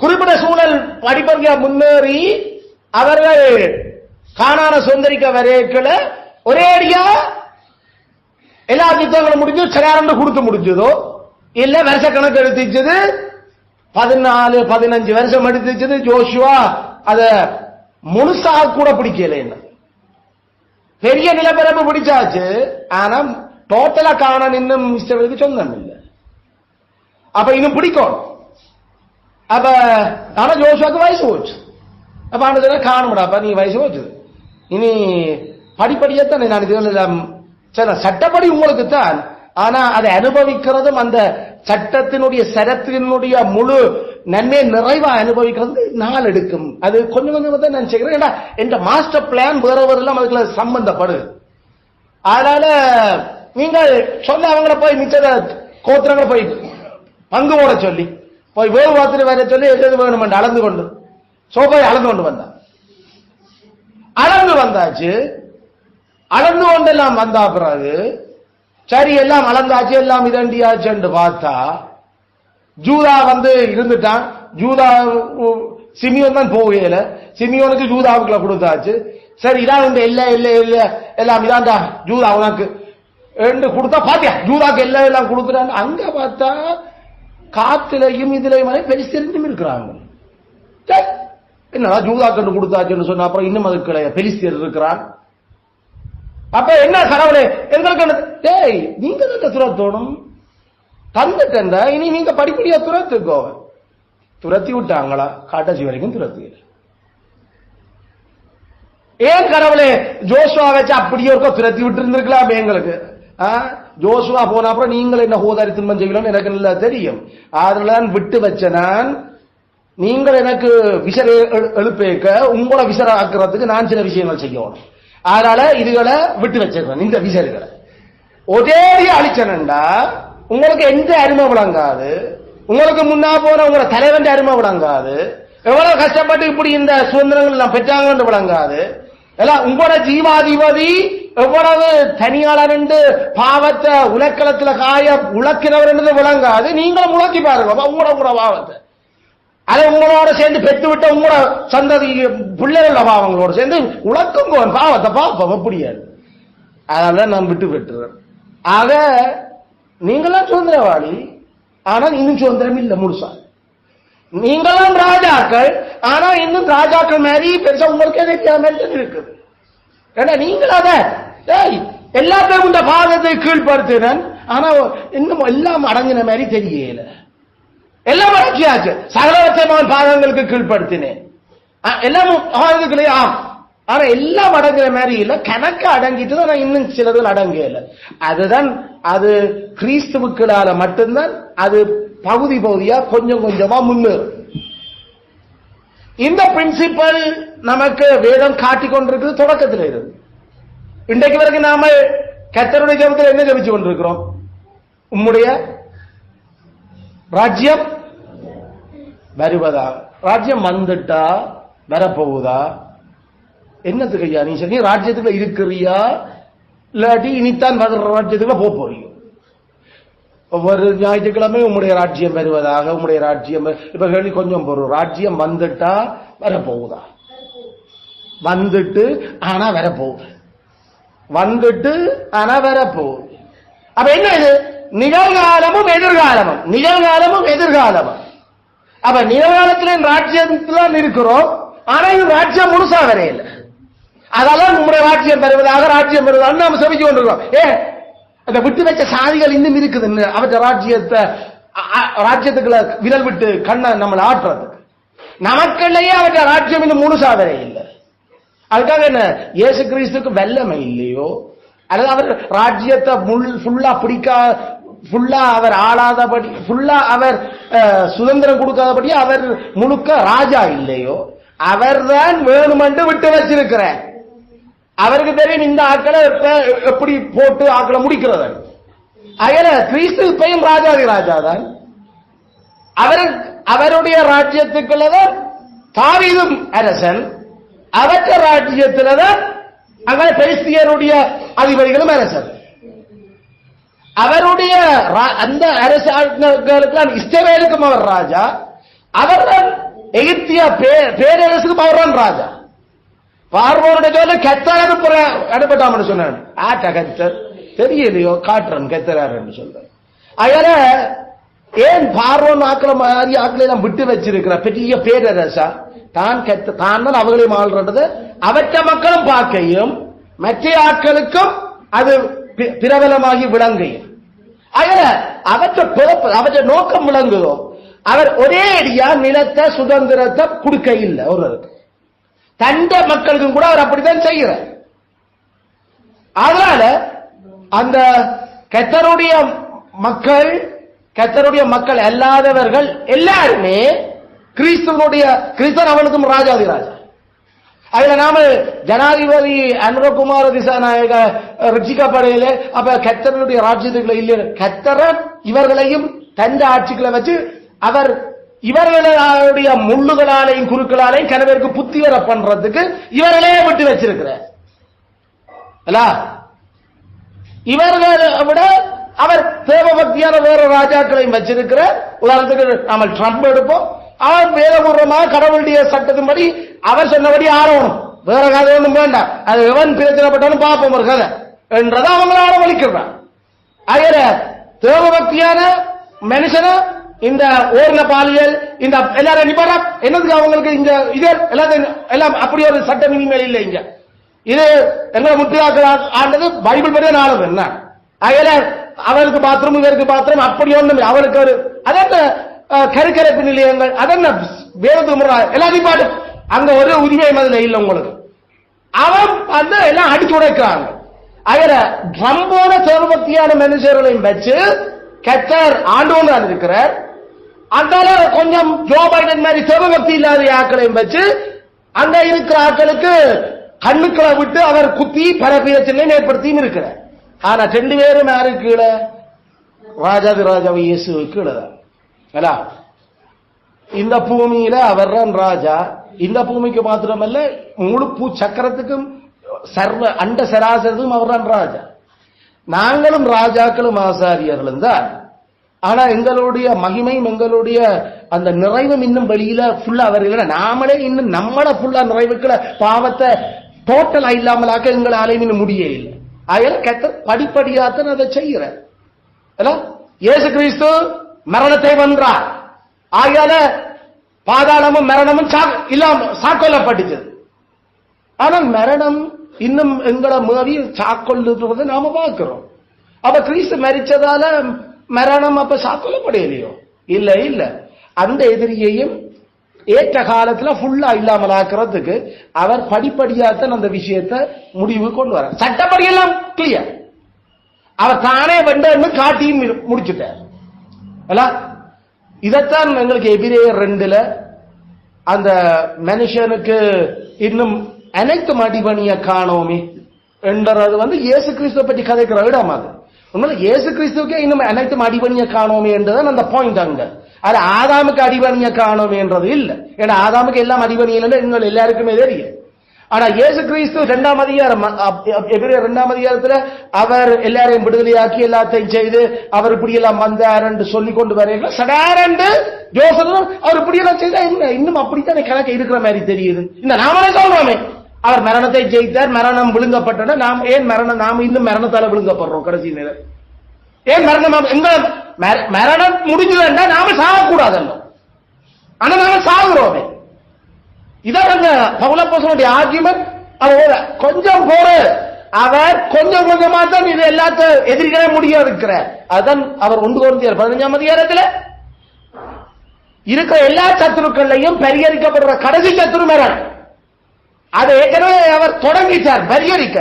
A: குறிப்பிட்ட சூழல் படிப்படியா முன்னேறி அவர்கள் கானான சுதந்திரிக்க வரைக்கல ஒரே அடியா எல்லா யுத்தங்களும் முடிஞ்சு சரியாரண்டு கொடுத்து முடிஞ்சதோ இல்ல வருஷ கணக்கு எடுத்துச்சது 14-15 வருஷம் எடுத்துச்சது. ஜோஷுவா அத முழுசாக கூட பிடிக்கல. என்ன பெரிய நிலப்பரப்பு பிடிச்சாச்சு, ஆனா டோட்டலா காணான் இன்னும் மிஸ்டருக்கு சொந்தம் இல்லை. அப்ப இன்னும் பிடிக்கும். அப்ப ஆனா ஜோஷுவாக்கு வயசு போச்சு. அப்ப ஆனதுல காணும்டாப்பா நீ வயசு போச்சு, இனி படிப்படியத்தான் நான் இது சட்டப்படி உங்களுக்கு தான், ஆனா அதை அனுபவிக்கிறதும் அந்த சட்டத்தினுடைய சரத்தினுடைய முழு நன்மை நிறைவா அனுபவிக்கிறது நாள் எடுக்கும். அது கொஞ்சம் கொஞ்சம் தான் நான் செய்கிறேன். ஏன்னா என்ற மாஸ்டர் பிளான் வேறவரெல்லாம் அதுக்குள்ள சம்பந்தப்படுது. அதனால நீங்கள் சொன்ன அவங்கள போய் மிச்சத கோத்திரங்களை போய் பங்கு போட சொல்லி போய் வேறு வார்த்தை வர சொல்லி எது வேணும் என்று அளந்து கொண்டு போய் அளந்து கொண்டு வந்தான். அளந்து வந்தாச்சு. அளந்து கொண்டெல்லாம் வந்தா பிறகு சரி எல்லாம் அளந்தாச்சு எல்லாம் இதண்டியாச்சு என்று பார்த்தா ஜூதா இருந்துட்டான். ஜூதா சிமியோன் தான் போகல. சிமியோனுக்கு ஜூதாவுக்குள்ள கொடுத்தாச்சு. சரி இதான் இந்த இல்ல இல்ல இல்ல எல்லாம் இதான்டா ஜூதா உனக்கு என்று கொடுத்தா பாத்தியா ஜூதாக்கு எல்லாம் கொடுத்துட்டாங்க. அங்க பார்த்தா காத்திலையும் இதுலையும் பெலிஸ்தீனும் இருக்கிறாங்க. என்னடா ஜூதா கண்டு கொடுத்தாச்சுன்னு சொன்ன அப்புறம் இன்னும் அதுக்கு பெலிஸ்தீர் இருக்கிறான். அப்ப என்ன கடவுளே எங்களுக்கு நீங்க தான் துரத்தோணும் தந்துட்டா இனி நீங்க படிப்படியா துரத்துக்கோ. துரத்தி விட்டாங்களா? காட்டாசி வரைக்கும் துரத்தி. ஏன் கடவுளே ஜோஷுவா வச்சு அப்படியே இருக்க துரத்தி விட்டு இருந்திருக்கலாம் எங்களுக்கு. ஜோசுவா போன அப்புறம் நீங்கள் என்ன ஹோதாரி துன்பம் செய்யலாம் எனக்கு நல்லா தெரியும். அதனால விட்டு வச்ச நான் நீங்கள் எனக்கு விசர எழுப்பேக்க உங்களை விசர ஆக்குறதுக்கு நான் சில விஷயங்கள் செய்யணும். அதனால இதுகளை விட்டு வச்சிருக்கேன். இந்த விசர்களை ஒரே அழிச்சனண்டா உங்களுக்கு எந்த அருமை விளங்காது, உங்களுக்கு முன்னா போன உங்களோட தலைவன் அருமை விளங்காது, எவ்வளவு கஷ்டப்பட்டு இப்படி இந்த சுதந்திரங்கள் நான் பெற்றாங்கன்னு விளங்காது. எல்லாம் உங்களோட ஜீவாதிபதி எவ்வளவு தனியாளர் என்று பாவத்தை உலக்களத்துல காய உழக்கிறவர் என்று விளங்காது. நீங்களும் உழக்கி பாருங்க உங்களோட பாவத்தை. அதை உங்களோட சேர்ந்து பெற்று விட்ட உங்களோட சந்ததி பிள்ளைகள் பாவங்களோட சேர்ந்து உழக்குங்க பாவத்தை பாப்போம் முடியாது. அதனால நான் விட்டு பெற்றுறேன். ஆக நீங்களாம் சுதந்திரவாளி, ஆனா இன்னும் சுதந்திரம் இல்லை முழுசா. நீங்களும் ராஜாக்கள், ஆனா இன்னும் ராஜாக்கள் மாதிரி பெருசா உங்களுக்கு இருக்குது. ஏன்னா நீங்கள் அத எல்லாத்தையும் இந்த பாகத்தை கீழ்படுத்தினன், ஆனா இன்னும் எல்லாம் அடங்கின மாதிரி தெரியல. எல்லாம் அடக்கியாச்சு. சகலவற்றையும் பாகங்களுக்கு கீழ்படுத்தினேன் எல்லாம் ஆனா எல்லாம் அடங்குற மாதிரி இல்ல, கணக்கு அடங்கிட்டு தான் இன்னும் சிலர்கள் அடங்கல. அதுதான் அது கிறிஸ்துவுக்களால மட்டும்தான் அது பகுதி பகுதியா கொஞ்சம் கொஞ்சமா முன்னேறும். இந்த பிரின்சிபல் நமக்கு வேதம் காட்டிக் கொண்டிருக்கிறது தொடக்கத்தில் இருந்து. இன்றைக்கு வரைக்கும் நாம கர்த்தருடைய ஜெபத்தில் என்ன ஜெபிச்சு கொண்டிருக்கிறோம்? உம்முடைய ராஜ்யம் வருவதா? ராஜ்யம் வந்துட்டா வரப்போகுதா? என்னத்துக்கு ஐயா நீ சரி ராஜ்யத்துக்குள்ள இருக்கிறியா, இல்லாட்டி இனித்தான் ராஜ்யத்துக்குள்ள போறீங்க? ஒவ்வொரு ஞாயிற்றுக்கிழமை உங்களுடைய ராஜ்யம் வருவதாக, உங்களுடைய ராஜ்யம் இப்ப கேள்வி கொஞ்சம் போறோம். ராஜ்யம் வந்துட்டா வரப்போகுதா? வந்துட்டு ஆனா வரப்போகுது, வந்துட்டு ஆனா வரப்போகுது. அப்ப என்ன இது? நிகழ்காலமும் எதிர்காலமும், நிகழ்காலமும் எதிர்காலமும். அப்ப நிகழ்காலத்துல ராஜ்யத்துல இருக்கிறோம், ஆனா இது ராஜ்யம் முழுசா வரையில. அதெல்லாம் நம்முடைய ராஜ்யம் பெறுவதாக, ராஜ்யம் பெறுவதாக நாம செவிச்சு கொண்டிருக்கிறோம். அந்த விட்டு வச்ச சாதிகள் இன்னும் இருக்குது. அவற்றை ராஜ்யத்துக்குள்ள விரல் விட்டு கண்ணை நம்மளை ஆட்டுறதுக்கு நமக்குள்ளேயே அவற்றை ராஜ்யம் இன்னும் முழுசா வரையில்லை. அதுக்காக என்ன இயேசு கிறிஸ்துக்கு வெல்லமை இல்லையோ, அல்லது அவர் ராஜ்யத்தை ஃபுல்லா பிடிக்கா, ஃபுல்லா அவர் ஆளாதபடி, ஃபுல்லா அவர் சுதந்திரம் கொடுக்காதபடி அவர் முழுக்க ராஜா இல்லையோ, அவர் தான் வேணுமென்று விட்டு வச்சிருக்கிறார். அவருக்கு தெரியும் இந்த ஆக்களை எப்படி போட்டு ஆக்களை முடிக்கிறது. அயல கிறிஸ்து இப்பயும் ராஜாதி ராஜா தான். அவருடைய ராஜ்யத்துக்குள்ளதான் தாவீதும் அரசன், அவற்ற ராஜ்யத்தில்தான் அங்க பெலிஸ்தியருடைய அதிபதிகளும் அரசன். அவருடைய அந்த அரசுகளுக்கு இஸ்ரவேலுக்கும் அவர் ராஜா, அவர்தான் எகிப்திய பேரரசுக்கும் அவர்தான் ராஜா. பார்வோனுடைய சொல்ல கெத்தர் அனுப்பட்டாமன்னு சொன்னான். ஆட்டா கெத்தர் தெரியலையோ காட்டுறன் கெத்தரான்னு சொல்றேன். அதனால ஏன் பார்வோன் ஆக்களை மாதிரி ஆக்களை எல்லாம் விட்டு வச்சிருக்கிற பெரிய பேரரசா தான் தான் அவர்களையும் ஆள்றது அவற்ற மக்களும் பார்க்கையும் மற்ற ஆட்களுக்கும் அது பிரபலமாகி விளங்கையும். அதனால அவற்றை நோக்கம் விளங்குதோ, அவர் ஒரே அடியா நிலத்தை சுதந்திரத்தை கொடுக்க இல்லை. ஒருவருக்கு தண்ட மக்களுக்கும் கூட அவர் அப்படித்தான் செய்கிறார். அதனால அந்த கர்த்தருடைய மக்கள் அல்லாதவர்கள் எல்லாருமே கிறிஸ்தவன் அவனுக்கும் ராஜாதி ராஜா. அதுல நாம ஜனாதிபதி அனுரகுமார திசாநாயக ரட்சிக்கப்படையில அப்ப கர்த்தருடைய ராஜ்யத்துக்குள்ள இல்ல, கர்த்தர் இவர்களையும் தந்த ஆட்சிகளை வச்சு அவர் இவர்களுடைய முள்ளுகளாலையும் குறுக்களாலையும் கணவருக்கு புத்தி வர பண்றதுக்கு இவர்களே விட்டு வச்சிருக்கிறார். இவர்களை விட அவர் தேவபக்தியான வேற ராஜாக்களையும் வச்சிருக்கிறார். உதாரணத்துக்கு நாம ட்ரம்ப் எடுப்போம். அவர் வேதபூர்வமாக கடவுளுடைய சட்டத்தின்படி அவர் சொன்னபடி ஆரணும், வேற கதை ஒன்றும் வேண்டாம், அது எவன் பிரச்சனைப்பட்டாலும் பார்ப்போம் ஒரு கதை என்றதை அவங்களால வலிக்கிறார். ஆகிய தேவபக்தியான மனுஷன இந்த ஓர்ல பாலியல் இந்த எல்லாரும் நிபர என்னதுக்கு அவங்களுக்கு இந்த இது எல்லாம் அப்படி ஒரு சட்டம் இனிமேல் இல்லை. இங்க இது எங்களை முத்தியாக்கள் ஆண்டது பைபிள் படி நாளும் என்ன அயல அவருக்கு பாத்திரம் இவருக்கு பாத்திரம் அப்படி ஒன்றும் அவருக்கு ஒரு அதென்ன கருக்கரைப்பு நிலையங்கள் அதென்ன வேறு முறை எல்லாத்தையும் பாட்டு அங்க ஒரு உரிமை மதில இல்லை உங்களுக்கு. அவன் வந்து எல்லாம் அடிச்சு உடைக்கிறாங்க. அதுல ட்ரம்போட தேவபக்தியான மனுஷர்களையும் வச்சு கத்தர் ஆண்டோன்னு இருக்கிறார். அதனால கொஞ்சம் ஜோ பைடன் மாதிரி தேவபக்தி இல்லாத ஆக்களையும் வச்சு அங்க இருக்கிற ஆக்களுக்கு கண்ணுக்களை விட்டு அவர் குத்தி பல பிரச்சனையும் ஏற்படுத்தியும் இருக்கிறார். ஆனா 2 பேரும் யாரு கீழே? ராஜாதி ராஜாவை இயேசு கீழதான். இந்த பூமியில அவர் தான் ராஜா. இந்த பூமிக்கு மாத்திரமல்ல, முழு பூ சக்கரத்துக்கும் சர்வ அண்ட சராசரத்துக்கும் அவர் தான் ராஜா. நாங்களும் ராஜாக்களும் ஆசாரியர்களும் தான். ஆனா எங்களுடைய மகிமையும் எங்களுடைய அந்த நிறைவும் இன்னும் வெளியில ஃபுல்லா அவர் இல்லை. நாமளே இன்னும் நம்மள ஃபுல்லா நிறைவுக்குள்ள பாவத்தை டோட்டலா இல்லாமலாக்க எங்களால இன்னும் முடிய இல்லை. ஆகையால கத்த படிப்படியாத்தான் அதை செய்கிறார். இயேசு கிறிஸ்து மரணத்தை வென்றார். ஆகையால பாதாளமும் மரணமும் இல்லாம சாக்கொல்லப்பட்டுச்சு. ஆனால் மரணம் இன்னும் எங்களை மீறி சாக்கொள்ளுறதை நாம பார்க்கிறோம். அப்ப கிறிஸ்து மரிச்சதால மரணம் அப்ப சாக்கொல்லப்படையலையோ? இல்ல இல்ல. அந்த எதிரியையும் ஏற்ற காலத்துல ஃபுல்லா இல்லாமல் ஆக்குறதுக்கு அவர் படிப்படியாத்தான் அந்த விஷயத்தை முடிவு கொண்டு வர. சட்டப்படி எல்லாம் கிளியர். அவர் தானே வென்று காட்டியும் முடிச்சுட்டார். இதைத்தான் எங்களுக்கு எபிரேயர் 2 அந்த மனுஷனுக்கு இன்னும் அனைத்து அடிபணிய காணோமே என்றது இயேசு கிறிஸ்துவ பற்றி கதைக்கிற இடம். அது உண்மையில இயேசு கிறிஸ்துவுக்கே இன்னும் அனைத்து அடிபணிய காணோமே என்றதான் அந்த பாயிண்ட். அங்க அது ஆதாமுக்கு அடிபணிய காணோமே என்றது இல்ல. ஏன்னா ஆதாமுக்கு எல்லாம் அடிபணியல் எங்கள் எல்லாருக்குமே தெரியும். ஆனா இயேசு கிறிஸ்து 2ஆம் அதிகாரம் எபிரேயர் 2ஆம் அதிகாரத்துல அவர் எல்லாரையும் விடுதலையாக்கி எல்லாத்தையும் செய்து அவர் இப்படி எல்லாம் வந்தார் என்று சொல்லிக் கொண்டு வரீங்க. சடாரண்டு ஜோசப் அவர் இப்படி எல்லாம் செய்தா இன்னும் அப்படித்தானே கணக்கு இருக்கிற மாதிரி தெரியுது. இந்த நாமளே சொல்றோமே அவர் மரணத்தை ஜெயித்தார், மரணம் விழுங்கப்பட்டன. நாம் ஏன் மரணம் நாம இன்னும் மரணத்தால விழுங்கப்படுறோம் கடைசி நேரம்? ஏன் மரணம்? எங்க மரணம் முடிஞ்சதுன்னா நாம சாகக்கூடாதல்ல. ஆனா நாம சாகுறோமே. இதான் பவுலப்போஸ்தலனுடைய ஆர்கியுமென்ட். கொஞ்சம் போற அவர் கொஞ்சம் கொஞ்சமா தான் இது எல்லாத்த எதிர்களை முடிய இருக்கிறார். அதுதான் அவர் 1 கொரிந்தியர் 15ஆம் அதிகாரத்தில் இருக்கிற எல்லா சத்துருக்களையும் பரிகரிக்கப்படுற கடைசி சத்துரு மரணம். அதை ஏற்கனவே அவர் தொடங்கிட்டார் பரிகரிக்க.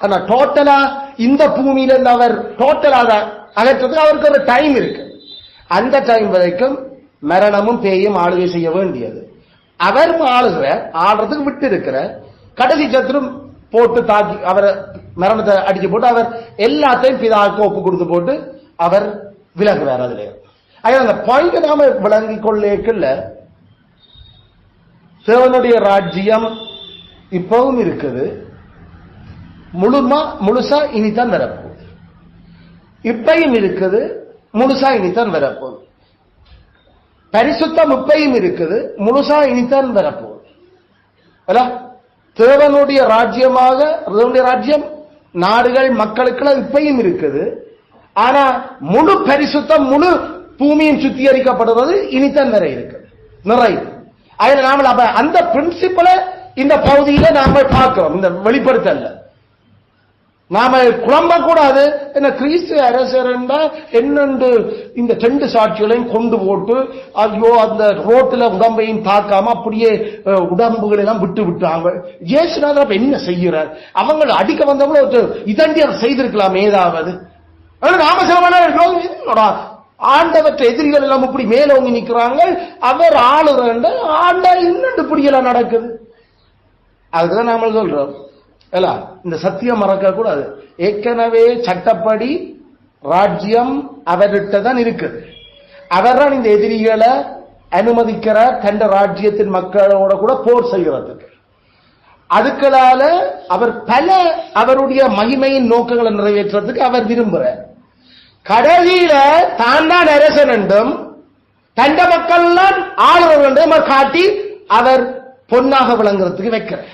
A: ஆனா டோட்டலா இந்த பூமியில இருந்து அவர் டோட்டலா அகற்றதுக்கு அவருக்கு ஒரு டைம் இருக்கு. அந்த டைம் வரைக்கும் மரணமும் பேயும் ஆளுகை செய்ய வேண்டியது. அவர் ஆடுறதுக்கு விட்டு இருக்கிற கடைசி சத்துரும் போட்டு தாக்கி அவரை மரணத்தை அடிச்சு போட்டு அவர் எல்லாத்தையும் பிதாவுக்கு ஒப்பு கொடுத்து போட்டு அவர் விலகுவார். அதுல அந்த பாயிண்ட் நாம விளங்கிக் கொள்ளேக்குள்ள தேவனுடைய ராஜ்யம் இப்பவும் இருக்குது. முழுசா இனித்தான் வரப்போகுது. இப்பையும் இருக்குது, முழுசா இனித்தான் வரப்போகுது. பரிசுத்தம் இப்பையும் இருக்குது, முழுசா இனித்தான் வரப்போகுது. தேவனுடைய ராஜ்யமாக தேவனுடைய ராஜ்யம் நாடுகள் மக்களுக்கு இப்பையும் இருக்குது. ஆனா முழு பரிசுத்தம் முழு பூமியும் சுத்திகரிக்கப்படுவது இனித்தான் வர இருக்குது நிறைவு. அதில் நாம அந்த பிரின்சிபலை இந்த பகுதியில நாம பார்க்கிறோம். இந்த வெளிப்படுத்தல நாம குழம்ப கூடாது. என்ன கிறிஸ்து அரசர் என்னென்று இந்த 2 சாட்சிகளையும் கொண்டு போட்டு ஐயோ அந்த ரோட்ல உடம்பையும் தாக்காம அப்படியே உடம்புகளை எல்லாம் விட்டு விட்டாங்க. ஜேசுநாதர் என்ன செய்யறார்? அவங்க அடிக்க வந்தவங்க இதண்டி அவர் செய்திருக்கலாம் ஏதாவது. நாம சில ஆண்டவற்ற எதிரிகள் எல்லாம் இப்படி மேலோங்கி நிற்கிறாங்க. அவர் ஆளுற ஆண்டா இன்னும் இப்படியெல்லாம் நடக்குது. அதுதான் நாம சொல்றோம். இந்த சத்தியம் மறக்க கூடாது. ஏற்கனவே சட்டப்படி ராஜ்யம் அவர்கிட்ட தான் இருக்குது. அவர் தான் இந்த எதிரிகளை அனுமதிக்கிறார் தன் ராஜ்யத்தின் மக்களோட கூட போர் செய்கிறதுக்கு. அதுக்களால அவர் பல அவருடைய மகிமையின் நோக்கங்களை நிறைவேற்றுறதுக்கு அவர் விரும்புகிறார். கடைசியில தான் தான் அரசன் என்றும் தண்ட மக்கள் ஆளுநர் என்றும் அவர் காட்டி அவர் பொன்னாக விளங்குறதுக்கு வைக்கிறார்.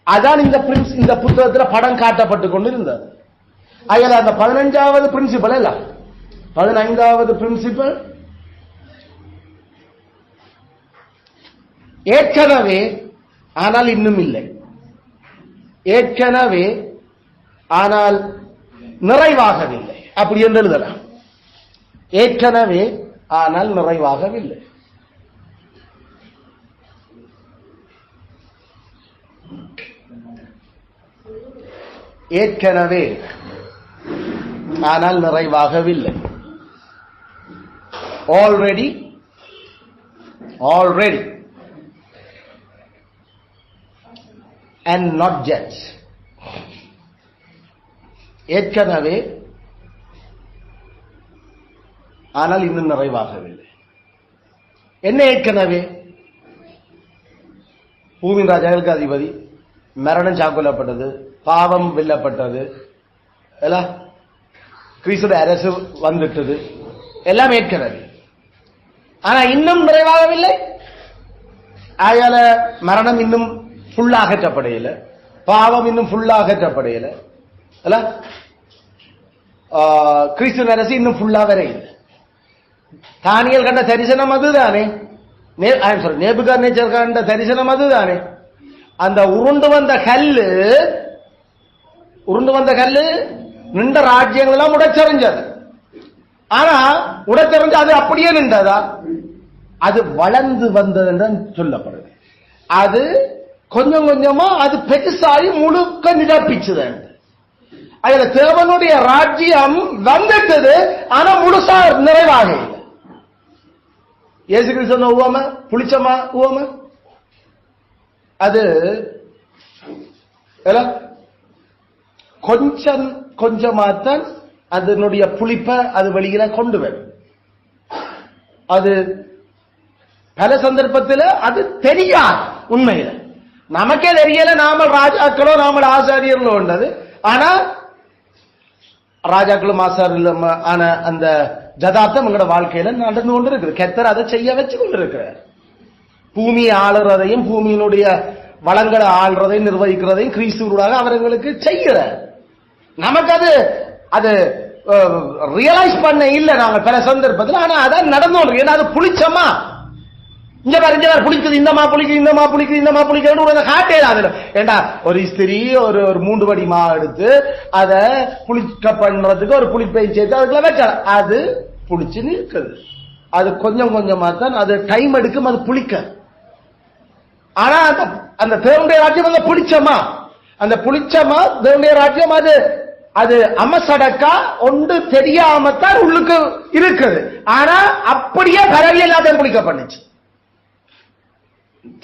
A: அதான் இந்த புத்தகத்தில் படம் காட்டப்பட்டு கொண்டிருந்தது. அதில் அந்த 15வது பிரின்சிபல் இல்ல 15வது பிரின்சிபல் ஏற்கனவே ஆனால் இன்னும் இல்லை, ஏற்கனவே ஆனால் நிறைவாகவில்லை அப்படி என்று எழுதலாம். ஏற்கனவே ஆனால் நிறைவாகவில்லை. ஏற்கனவே, ஆனால் நிறைவாகவில்லை. Already and not yet. ஏற்கனவே, ஆனால் இன்னும் நிறைவாகவில்லை. என்ன ஏற்கனவே? பூமியின் ராஜாக்களுக்கு அதிபதி, மரணம் சாக்கொள்ளப்பட்டது, பாவம் வெல்லப்பட்டது, கிறிஸ்துடைய அரசு வந்துட்டது, எல்லாம் ஏற்கனவே. ஆனா இன்னும் நிறைவாகவில்லை. ஆயால மரணம் இன்னும் ஃபுல்லாக அகற்றப்படையில, பாவம் இன்னும் ஃபுல்லாக அகற்றப்படையில, கிறிஸ்து அரசு இன்னும் ஃபுல்லா வரையில். தானியல் கண்ட தரிசனம் அதுதானே, நேபுகாத்நேச்சர் கண்ட தரிசனம் அதுதானே. அந்த உருண்டு வந்த கல்லு நின்ற ராஜ்யங்கள் எல்லாம் உடைச்சறிஞ்சது. ஆனா உடைச்சறிஞ்சு அது அப்படியே நின்றதா? அது வளர்ந்து வந்தது என்று சொல்லப்படுது. அது கொஞ்சம் கொஞ்சமா அது பெருசாகி முழுக்க நிரப்பிச்சது. அதுல தேவனுடைய ராஜ்யம் வந்துட்டது, ஆனா முழுசா நிறைவாக இல்லை. இயேசு கிறிஸ்து உவமை புளிச்சமா உவமை அது கொஞ்சம் கொஞ்சமாத்தான் அதனுடைய புளிப்பை அது வெளியில கொண்டு வரும். அது பல சந்தர்ப்பத்தில் அது தெரியாது. உண்மையில நமக்கே தெரியல, நாம ராஜாக்களோ நாம ஆசாரியர்களோ உண்டது. ஆனா ராஜாக்களும் ஆசாரியர்களும் ஆன அந்த ஜதார்த்தம் எங்களோட வாழ்க்கையில நடந்து கொண்டு இருக்குது. கர்த்தர் அதை செய்ய வச்சு கொண்டிருக்கிறார். பூமியை ஆளுறதையும் பூமியினுடைய வளங்களை ஆள்றதையும் நிர்வகிக்கிறதையும் கிறிஸ்துவாக அவர்களுக்கு செய்கிறார். நமக்கு அது ரியலைஸ் பண்ண இல்லை நாங்க பல சந்தர்ப்பத்தில். ஆனா அதான் நடந்து கொண்டு, ஏன்னா அது புளிச்சமா இங்க பாரு புளிக்குது, இந்தமா புளிக்குது, இந்தமா புளிக்குது, இந்தமா புளிக்குது காட்டே அதுல. ஏண்டா ஒரு ஸ்திரீ ஒரு 3 படி மா எடுத்து அதை புளிக்க பண்றதுக்கு ஒரு புளிப்பை சேர்த்து அதுக்குள்ள வச்சா அது புளிச்சு நிற்குது. அது கொஞ்சம் கொஞ்சமா தான் அது டைம் எடுக்கும் அது புளிக்க. ஆனா அந்த தேவனுடைய ராஜ்யம் அந்த புளிச்சமா, அந்த புளிச்சமா தேவனுடைய ராஜ்யம் அது அமசடக்கா ஒன்று தெரியாமத்தான் உள்ளுக்கு இருக்குது. ஆனா அப்படியே பரவியல்லாத புளிக்க பண்ணுச்சு.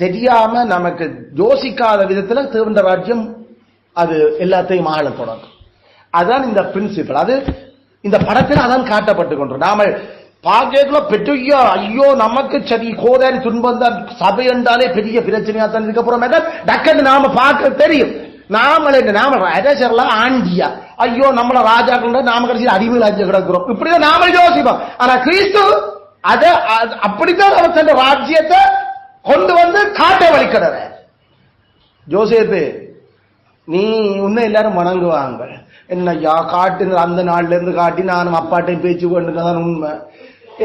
A: தெரியாம நமக்கு யோசிக்காத விதத்துல தேவனுடைய ராஜ்யம் அது எல்லாத்தையும் ஆள தொடங்கும். அதுதான் இந்த பிரின்சிபல். அது இந்த படத்தில் அதான் காட்டப்பட்டு கொண்டு நாம பாக்கெட்ல பெரிய ஐயோ நமக்கு சரி கோதாரி துன்பம் தான், சபை என்றாலே பெரிய பிரச்சனையா தான் இருக்க போறோம். டக்குன்னு நாம பார்க்க தெரியும். நாம அரசர்லாம் ஆண்டியா ஐயோ நம்மள ராஜாக்கள் நாம கடைசி அடிமையில் அஞ்சு கிடக்கிறோம், இப்படிதான் நாம யோசிப்போம். ஆனா கிறிஸ்து அத அப்படித்தான் அவர் தன் ராஜ்யத்தை கொண்டு வந்து காட்ட வழிக்கிற. ஜோசேப்பு நீ உன்னை எல்லாரும் வணங்குவாங்க, என்னையா காட்டு அந்த நாள்ல இருந்து காட்டி நானும் அப்பாட்டையும் பேச்சு கொண்டுதான் உண்மை.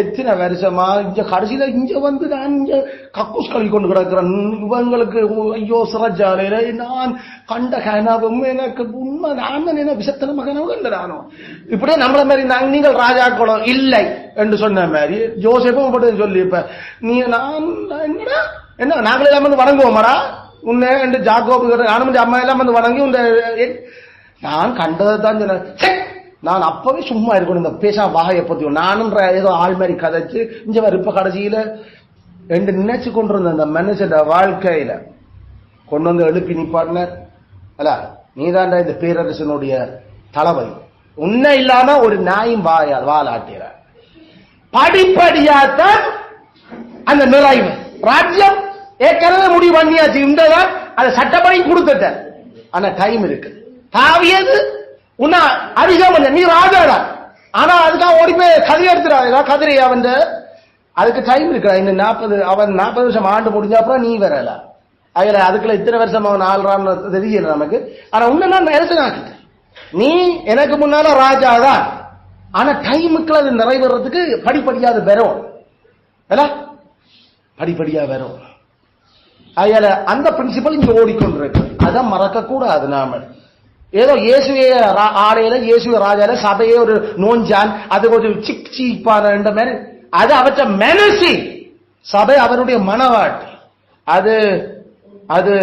A: எத்தனை வருஷமா இங்க கடைசியில இங்க வந்து நான் இங்க கக்கூஸ் கழுவி கொண்டு கிடக்கிறேன். இவங்களுக்கு ஐயோ சிறஜாலையில நான் கண்ட கனவும் எனக்கு உண்மை, நான் என்ன விசத்தன மகனவும் கண்டதானோ. இப்படியே நம்மள மாதிரி நீங்கள் ராஜாக்களோ இல்லை என்று சொன்ன மாதிரி ஜோசேப்பும் பட்டு சொல்லி இப்ப நீ நான் என்னடா என்ன நாங்கள் எல்லாம் வந்து வணங்குவோமாடா உன்னை என்று ஜாக்கோபு நானும் அம்மா எல்லாம் வந்து வணங்கி உன்னை நான் கண்டதை தான் சொன்னேன். நான் அப்பவே சும்மா இருக்கணும், இந்த பேசா வாகையை பத்தி நானும் ஏதோ ஆள் மாதிரி கதைச்சு இங்க இப்ப கடைசியில ரெண்டு நினைச்சு கொண்டு இருந்த அந்த மனுஷன் வாழ்க்கையில கொண்டு வந்து எழுப்பி நிப்பாட்டினர். அல்ல நீதாண்ட இந்த பேரரசனுடைய தலைவை, உன்னை இல்லாம ஒரு நாயும் வாழாட்டுற. படிப்படியாத்தான் அந்த நிறைவு ராஜ்யம் ஏற்கனவே முடிவு பண்ணியாச்சு. இந்ததான் அதை சட்டப்படி கொடுத்துட்ட. ஆனா டைம் இருக்கு. தாவியது உன்ன அதிகம் நீ ராஜாடா, ஆனா அதுக்காக ஓடி போய் கதிரை எடுத்துடா கதிரை அவன் அதுக்கு டைம் இருக்கிறா. இன்னும் 40 அவன் 40 வருஷம் ஆண்டு முடிஞ்ச அப்புறம் நீ வரல. அதுக்குள்ள இத்தனை வருஷம் அவன் ஆள்றான்னு தெரியல நமக்கு. ஆனா உன்ன நான் அரசனாக்கிட்டேன், நீ எனக்கு முன்னால ராஜாதான். ஆனா டைமுக்குள்ள அது நிறைவேறதுக்கு படிப்படியா அது வரும், படிப்படியா வரும். அந்த பிரின்சிபல் இங்க ஓடிக்கொண்டிருக்கு. அதான் மறக்க கூடாது. நாம ஏதோ இயேசுவே ஆடையில இயேசுவ ராஜால சபையே ஒரு நோஞ்சான், அது கொஞ்சம் சிக் சீப்பான மாதிரி, அது அவற்ற மனசி சபை அவருடைய மனவாட்டி. அது அது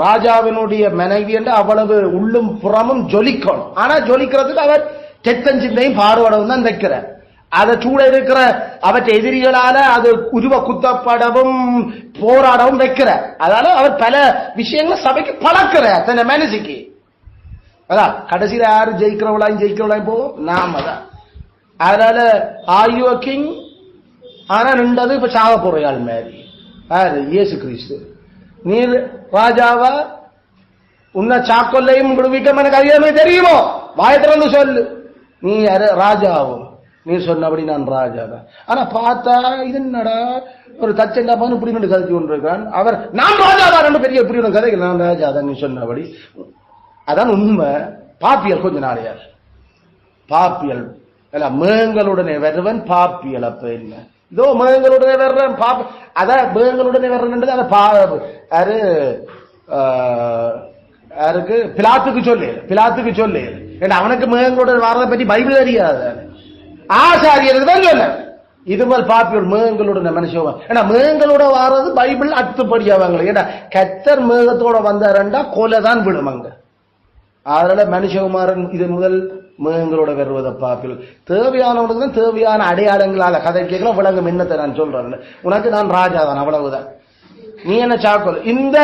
A: ராஜாவினுடைய மனைவி என்று அவ்வளவு உள்ளும் புறமும் ஜொலிக்கணும். ஆனா ஜொலிக்கிறதுக்கு அவர் தெத்தன் சிந்தையும் பாடுபடவும் தான் நிற்கிறார். அதை சூழ இருக்கிற அவற்றை எதிரிகளால அது உருவ குத்தப்படவும் போராடவும் வைக்கிறார். அதனால அவர் பல விஷயங்களை சபைக்கு பழக்கிறார் தன்னை மனசுக்கு. அதான் கடைசியில யாரு ஜெயிக்கிறவளாயும் போவோம் நாம தான். அதனால ஆயோ கிங் ஆனா நின்றது இப்ப சாக போறையாள் மாதிரி யாரு இயேசு கிறிஸ்து. நீர் ராஜாவா உன்னை சாக்கொல்லையும் விடுவிக்க எனக்கு அறியாம தெரியுமோ வாயத்திறந்து சொல்லு நீ யாரு ராஜாவோ நீ சொன்னபடி நான் ராஜா தான். ஆனா பார்த்தா இது என்னடா ஒரு தச்சங்காப்பான்னு இப்படி ரெண்டு கதைக்கு கொண்டிருக்கான். அவர் நான் ராஜாதான் ரெண்டு பெரிய இப்படி ஒன்று கதைக்கு நான் ராஜா தான் நீ சொன்னபடி. அதான் உண்மை. பாப்பியல் கொஞ்ச நாளையார் பாப்பியல் மேகங்களுடனே வருவன் பாப்பியல். அப்ப என்ன இதோ மேகங்களுடனே வர்றேன் அதான் மேகங்களுடனே வர்றேன் யாரு யாருக்கு பிலாத்துக்கு சொல்லு ஏன்னா அவனுக்கு மேகங்களுடன் வர்றதை பற்றி பைபிள் தெரியாது. ஆசாரியருக்கு தான் சொல்ல இது போல் பாப்பியல் மேகங்களுடன் மனுஷன். ஏன்னா மேகங்களோட வாரது பைபிள் அத்துப்படியாவாங்க. ஏன்னா கத்தர் மேகத்தோட வந்தாரண்டா கொலை தான் விடும் அங்க. அதனால மனுஷகுமாரன் இது முதல் மேகங்களோட வருவதை பாப்பில் தேவையானவனுக்கு தான் தேவையான அடையாளங்களால கதை கேட்கலாம் விளங்கும். என்னத்தை நான் சொல்றேன் உனக்கு நான் ராஜா தான் அவ்வளவுதான். நீ என்ன சாக்கொல் இந்த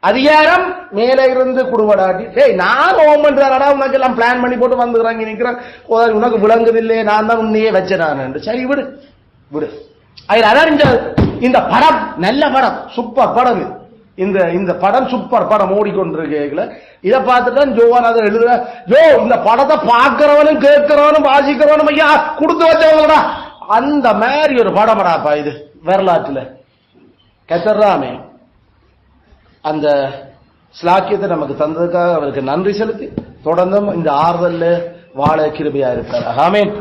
A: அதிகாரம் மேல இருந்து குடும்படாட்டி நான் ஓம் பண்றாடா உனக்கு எல்லாம் பிளான் பண்ணி போட்டு வந்துக்கிறாங்க நிக்கிறேன் உனக்கு விளங்குதில்லையே நான் தான் உன்னையே வச்சேன். சரி விடு விடு. அதான் இந்த படம் நல்ல படம் சூப்பர் படம். இந்த படம் சூப்பர் படம் ஓடிக்கொண்டிருக்கல. இதை பார்த்துட்டு ஜோவான் அதை எழுதுற இந்த படத்தை பார்க்கிறவனும் கேட்கிறவனும் வாசிக்கிறவனும் ஐயா கொடுத்து வச்சவங்களா அந்த மாதிரி ஒரு படமடாப்பா இது வரலாற்றுல. கத்தர்ராமே அந்த ஸ்லாக்கியத்தை நமக்கு தந்ததுக்காக அவருக்கு நன்றி செலுத்தி தொடர்ந்தும் இந்த ஆறுதல்ல வாழ கிருபையா இருப்பார். ஆமென்.